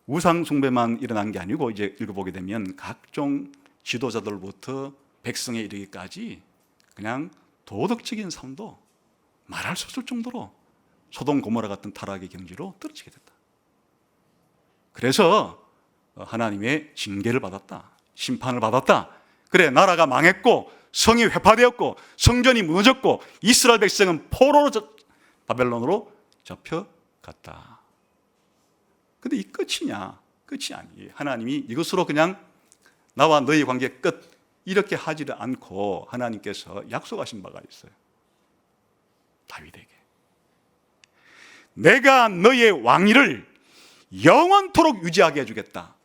우상 숭배만 일어난 게 아니고 이제 읽어보게 되면 각종 지도자들부터 백성에 이르기까지 그냥 도덕적인 삶도 말할 수 없을 정도로 소돔 고모라 같은 타락의 경지로 떨어지게 됐다. 그래서 하나님의 징계를 받았다, 심판을 받았다. 그래, 나라가 망했고 성이 회파되었고 성전이 무너졌고 이스라엘 백성은 포로로 바벨론으로 잡혀갔다. 근데 이 끝이냐? 끝이 아니에요. 하나님이 이것으로 그냥 나와 너희 관계 끝 이렇게 하지를 않고 하나님께서 약속하신 바가 있어요. 다윗에게 내가 너의 왕위를 영원토록 유지하게 해주겠다.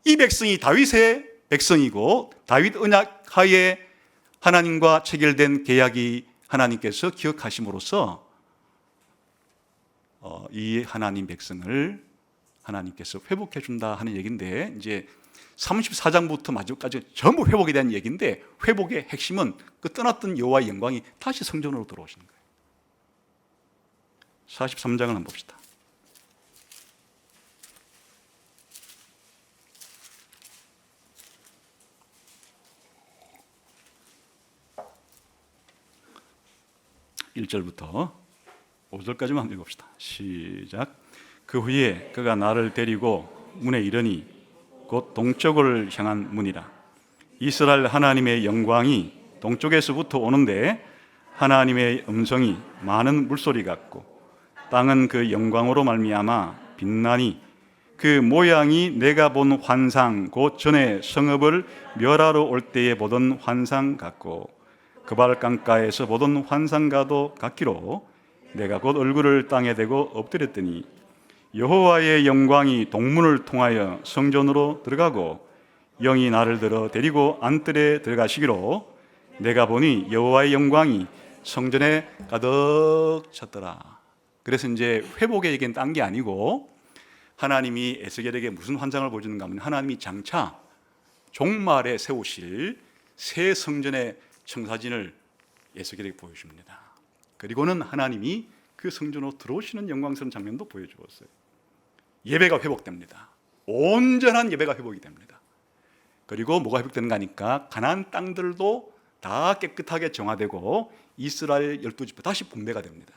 이 백성이 다윗의 백성이고 다윗 언약 하에 하나님과 체결된 계약이 하나님께서 기억하심으로써 이 하나님 백성을 하나님께서 회복해 준다 하는 얘기인데, 이제 34장부터 마지막까지 전부 회복에 대한 얘기인데, 회복의 핵심은 그 떠났던 여호와의 영광이 다시 성전으로 들어오시는 거예요. 43장을 한번 봅시다. (1절부터) 5절까지만 한번 읽읍시다. 시작. 그 후에 그가 나를 데리고 문에 이르니 곧 동쪽을 향한 문이라. 이스라엘 하나님의 영광이 동쪽에서부터 오는데 하나님의 음성이 많은 물소리 같고 땅은 그 영광으로 말미암아 빛나니 그 모양이 내가 본 환상 곧 전에 성읍을 멸하러 올 때에 보던 환상 같고 그발 강가에서 보던 환상과도 같기로 내가 곧 얼굴을 땅에 대고 엎드렸더니 여호와의 영광이 동문을 통하여 성전으로 들어가고 영이 나를 들어 데리고 안뜰에 들어가시기로 내가 보니 여호와의 영광이 성전에 가득 찼더라. 그래서 이제 회복의 얘기는 딴 게 아니고 하나님이 에스겔에게 무슨 환상을 보여주는가 하면 하나님이 장차 종말에 세우실 새 성전의 청사진을 에스겔에게 보여줍니다. 그리고는 하나님이 그 성전으로 들어오시는 영광스러운 장면도 보여주었어요. 예배가 회복됩니다. 온전한 예배가 회복이 됩니다. 그리고 뭐가 회복되는가 하니까 가나안 땅들도 다 깨끗하게 정화되고 이스라엘 12지파 다시 분배가 됩니다.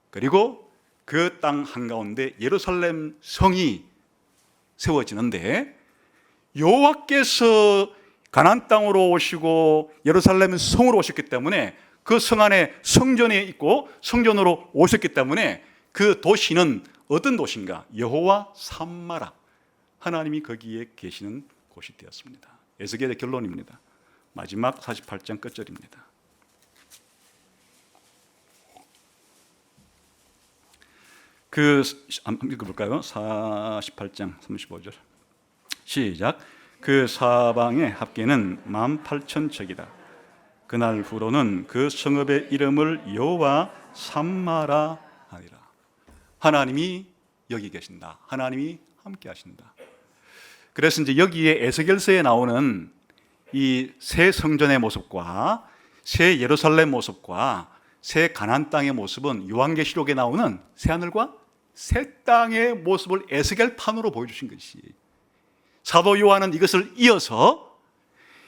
그리고 그 땅 한가운데 예루살렘 성이 세워지는데, 여호와께서 가나안 땅으로 오시고 예루살렘 성으로 오셨기 때문에 그 성 안에 성전이 있고 성전으로 오셨기 때문에 그 도시는 어떤 도시인가? 여호와 삼마라, 하나님이 거기에 계시는 곳이 되었습니다. 에스겔의 결론입니다. 마지막 48장 끝절입니다. 한번 읽어볼까요? 48장 35절 시작. 그 사방의 합계는 18,000척이다. 그날 후로는 그 성읍의 이름을 여호와 삼마라 하리라. 하나님이 여기 계신다. 하나님이 함께 하신다. 그래서 이제 여기에 에스겔서에 나오는 이 새 성전의 모습과 새 예루살렘 모습과 새 가나안 땅의 모습은 요한계시록에 나오는 새 하늘과 새 땅의 모습을 에스겔판으로 보여주신 것이, 사도 요한은 이것을 이어서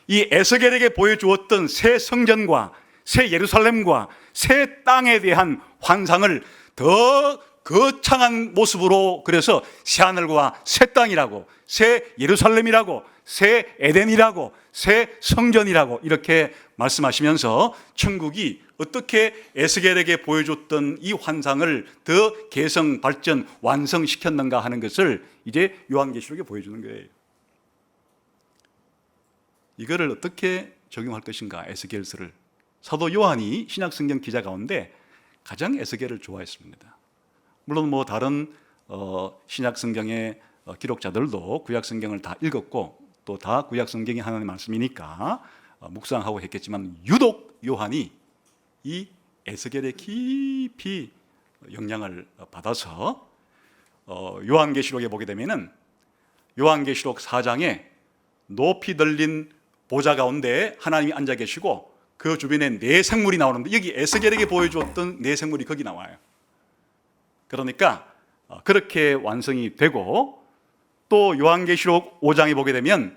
이 에스겔에게 보여주었던 새 성전과 새 예루살렘과 새 땅에 대한 환상을 더 거창한 모습으로, 그래서 새 하늘과 새 땅이라고, 새 예루살렘이라고, 새 에덴이라고, 새 성전이라고 이렇게 말씀하시면서 천국이 어떻게 에스겔에게 보여줬던 이 환상을 더 개성, 발전, 완성시켰는가 하는 것을 이제 요한계시록에 보여주는 거예요. 이거를 어떻게 적용할 것인가, 에스겔서를. 사도 요한이 신약성경 기자 가운데 가장 에스겔을 좋아했습니다. 물론 뭐 다른 신약성경의 기록자들도 구약성경을 다 읽었고 또 다 구약성경이 하나님의 말씀이니까 묵상하고 했겠지만, 유독 요한이 이 에스겔에 깊이 영향을 받아서 요한계시록에 보게 되면은 요한계시록 4장에 높이 들린 보좌 가운데 하나님이 앉아 계시고 그 주변에 네 생물이 나오는데, 여기 에스겔에게 보여주었던 네 생물이 거기 나와요. 그러니까 그렇게 완성이 되고, 또 요한계시록 5장에 보게 되면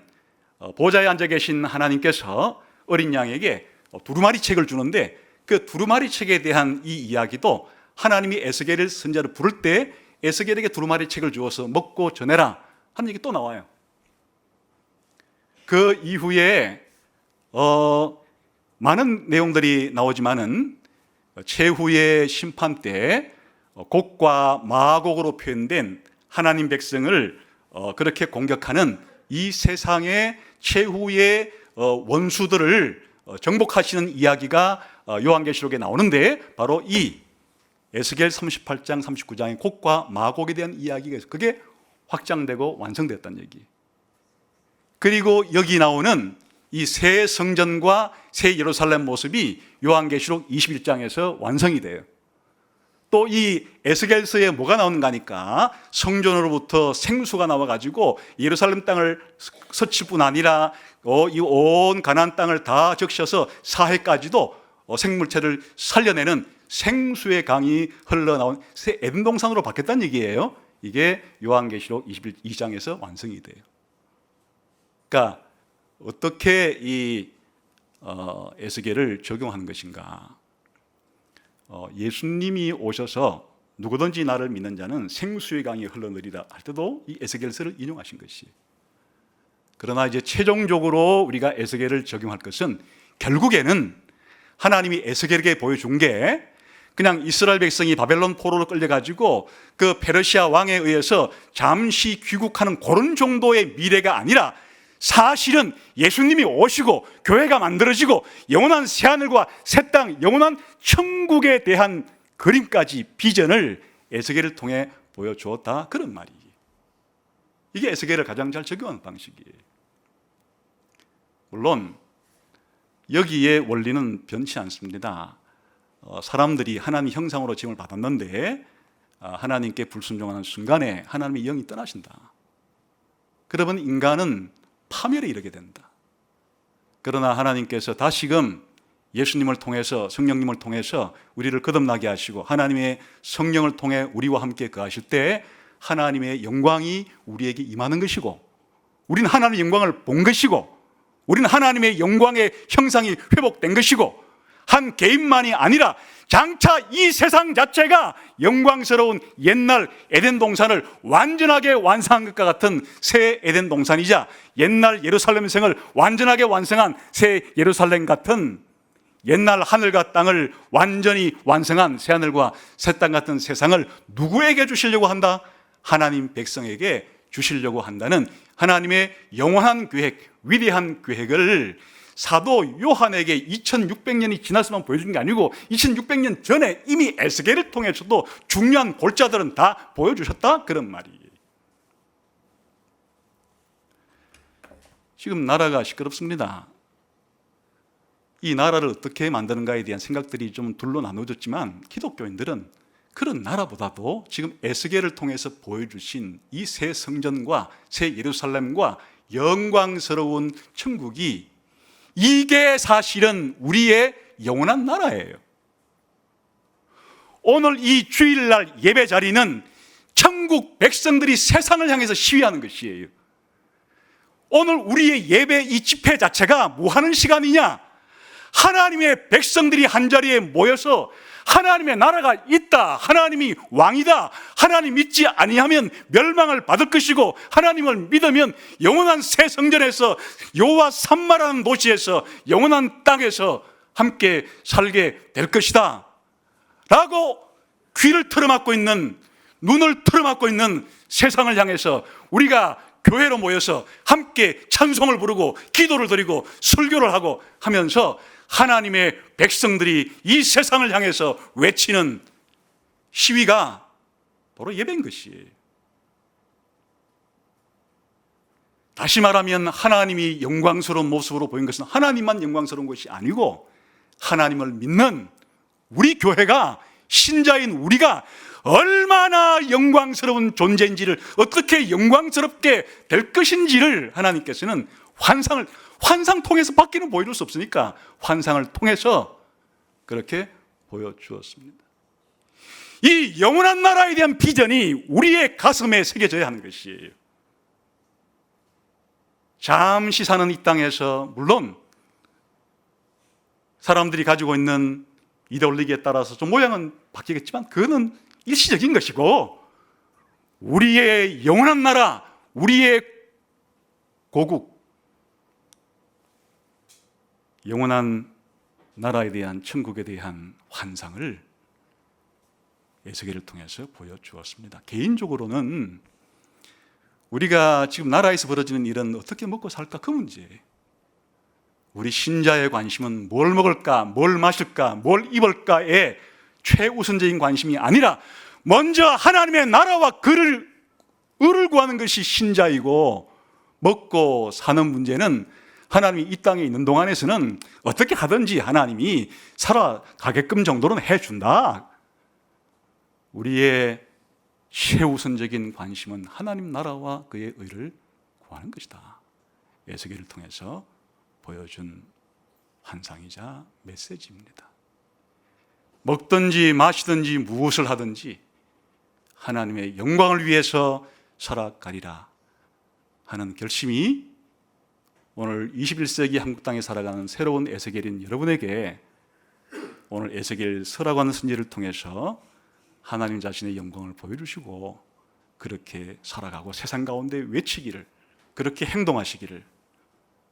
보좌에 앉아 계신 하나님께서 어린 양에게 두루마리 책을 주는데, 그 두루마리 책에 대한 이 이야기도 하나님이 에스겔을 선지자를 부를 때 에스겔에게 두루마리 책을 주어서 먹고 전해라 하는 얘기 또 나와요. 그 이후에 많은 내용들이 나오지만은 최후의 심판 때 곡과 마곡으로 표현된 하나님 백성을 그렇게 공격하는 이 세상의 최후의 원수들을 정복하시는 이야기가 요한계시록에 나오는데, 바로 이 에스겔 38장 39장의 곡과 마곡에 대한 이야기가 있어요. 그게 확장되고 완성됐다는 얘기. 그리고 여기 나오는 이 새 성전과 새 예루살렘 모습이 요한계시록 21장에서 완성이 돼요. 또 이 에스겔서에 뭐가 나오는가 하니까 성전으로부터 생수가 나와가지고 예루살렘 땅을 스칠 뿐 아니라 이 온 가나안 땅을 다 적셔서 사해까지도 생물체를 살려내는 생수의 강이 흘러나온 새 에덴 동산으로 바뀌었다는 얘기예요. 이게 요한계시록 22장에서 완성이 돼요. 그러니까 어떻게 이 에스겔을 적용하는 것인가? 예수님이 오셔서 누구든지 나를 믿는 자는 생수의 강이 흘러내리라 할 때도 이 에스겔서를 인용하신 것이. 그러나 이제 최종적으로 우리가 에스겔을 적용할 것은 결국에는 하나님이 에스겔에게 보여준 게 그냥 이스라엘 백성이 바벨론 포로로 끌려가지고 그 페르시아 왕에 의해서 잠시 귀국하는 그런 정도의 미래가 아니라, 사실은 예수님이 오시고 교회가 만들어지고 영원한 새하늘과 새 땅, 영원한 천국에 대한 그림까지 비전을 에스겔을 통해 보여주었다, 그런 말이에요. 이게 에스겔을 가장 잘 적용하는 방식이에요. 물론 여기에 원리는 변치 않습니다. 사람들이 하나님 형상으로 지음을 받았는데 하나님께 불순종하는 순간에 하나님의 영이 떠나신다. 그러면 인간은 파멸에 이르게 된다. 그러나 하나님께서 다시금 예수님을 통해서, 성령님을 통해서 우리를 거듭나게 하시고 하나님의 성령을 통해 우리와 함께 거하실 때 하나님의 영광이 우리에게 임하는 것이고, 우리는 하나님의 영광을 본 것이고, 우리는 하나님의 영광의 형상이 회복된 것이고, 한 개인만이 아니라 장차 이 세상 자체가 영광스러운 옛날 에덴 동산을 완전하게 완성한 것과 같은 새 에덴 동산이자 옛날 예루살렘 성을 완전하게 완성한 새 예루살렘 같은, 옛날 하늘과 땅을 완전히 완성한 새 하늘과 새 땅 같은 세상을 누구에게 주시려고 한다? 하나님 백성에게 주시려고 한다는 하나님의 영원한 계획, 위대한 계획을 사도 요한에게 2600년이 지났으면 보여준 게 아니고 2600년 전에 이미 에스겔을 통해서도 중요한 골자들은 다 보여주셨다, 그런 말이에요. 지금 나라가 시끄럽습니다. 이 나라를 어떻게 만드는가에 대한 생각들이 좀 둘로 나눠졌지만, 기독교인들은 그런 나라보다도 지금 에스겔을 통해서 보여주신 이 새 성전과 새 예루살렘과 영광스러운 천국이, 이게 사실은 우리의 영원한 나라예요. 오늘 이 주일날 예배 자리는 천국 백성들이 세상을 향해서 시위하는 것이에요. 오늘 우리의 예배 이 집회 자체가 뭐 하는 시간이냐? 하나님의 백성들이 한자리에 모여서 하나님의 나라가 있다, 하나님이 왕이다, 하나님 믿지 아니하면 멸망을 받을 것이고 하나님을 믿으면 영원한 새 성전에서, 여호와 산마라는 도시에서, 영원한 땅에서 함께 살게 될 것이다 라고 귀를 틀어막고 있는, 눈을 틀어막고 있는 세상을 향해서 우리가 교회로 모여서 함께 찬송을 부르고 기도를 드리고 설교를 하고 하면서 하나님의 백성들이 이 세상을 향해서 외치는 시위가 바로 예배인 것이에요. 다시 말하면 하나님이 영광스러운 모습으로 보인 것은 하나님만 영광스러운 것이 아니고, 하나님을 믿는 우리 교회가, 신자인 우리가 얼마나 영광스러운 존재인지를, 어떻게 영광스럽게 될 것인지를 하나님께서는 환상 통해서 밖에는 보여줄 수 없으니까 환상을 통해서 그렇게 보여주었습니다. 이 영원한 나라에 대한 비전이 우리의 가슴에 새겨져야 하는 것이에요. 잠시 사는 이 땅에서 물론 사람들이 가지고 있는 이데올로기에 따라서 좀 모양은 바뀌겠지만 그거는 일시적인 것이고, 우리의 영원한 나라, 우리의 고국, 영원한 나라에 대한, 천국에 대한 환상을 에스겔을 통해서 보여주었습니다. 개인적으로는 우리가 지금 나라에서 벌어지는 일은 어떻게 먹고 살까 그 문제예요. 우리 신자의 관심은 뭘 먹을까, 뭘 마실까, 뭘 입을까에 최우선적인 관심이 아니라 먼저 하나님의 나라와 그를 의를 구하는 것이 신자이고, 먹고 사는 문제는 하나님이 이 땅에 있는 동안에서는 어떻게 하든지 하나님이 살아가게끔 정도로는 해준다. 우리의 최우선적인 관심은 하나님 나라와 그의 의를 구하는 것이다. 에스겔을 통해서 보여준 환상이자 메시지입니다. 먹든지 마시든지 무엇을 하든지 하나님의 영광을 위해서 살아가리라 하는 결심이 오늘 21세기 한국 땅에 살아가는 새로운 에스겔인 여러분에게 오늘 에스겔 서라고 하는 선지를 통해서 하나님 자신의 영광을 보여주시고 그렇게 살아가고 세상 가운데 외치기를, 그렇게 행동하시기를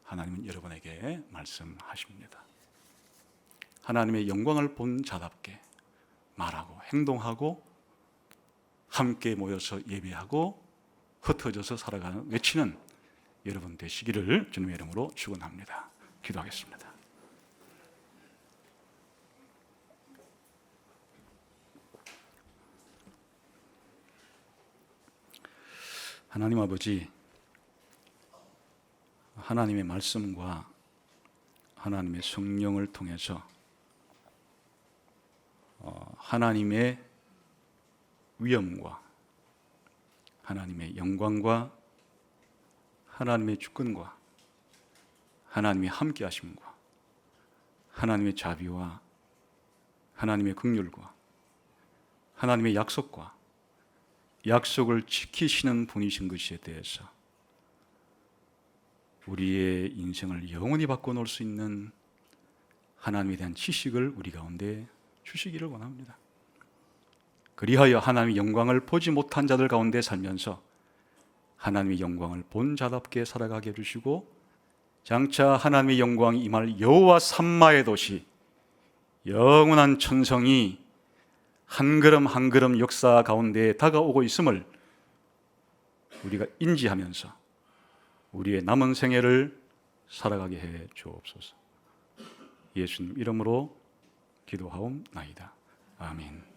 하나님은 여러분에게 말씀하십니다. 하나님의 영광을 본 자답게 말하고 행동하고 함께 모여서 예배하고 흩어져서 살아가는 외치는 여러분 되시기를 주님의 이름으로 축원합니다. 기도하겠습니다. 하나님 아버지, 하나님의 말씀과 하나님의 성령을 통해서 하나님의 위엄과 하나님의 영광과 하나님의 주권과 하나님의 함께하심과 하나님의 자비와 하나님의 긍휼과 하나님의 약속과 약속을 지키시는 분이신 것에 대해서 우리의 인생을 영원히 바꿔놓을 수 있는 하나님에 대한 지식을 우리 가운데 주시기를 원합니다. 그리하여 하나님의 영광을 보지 못한 자들 가운데 살면서 하나님의 영광을 본 자답게 살아가게 해주시고, 장차 하나님의 영광이 임할 여호와 삼마의 도시, 영원한 천성이 한 걸음 한 걸음 역사 가운데 다가오고 있음을 우리가 인지하면서 우리의 남은 생애를 살아가게 해 주옵소서. 예수님 이름으로 기도하옵나이다. 아멘.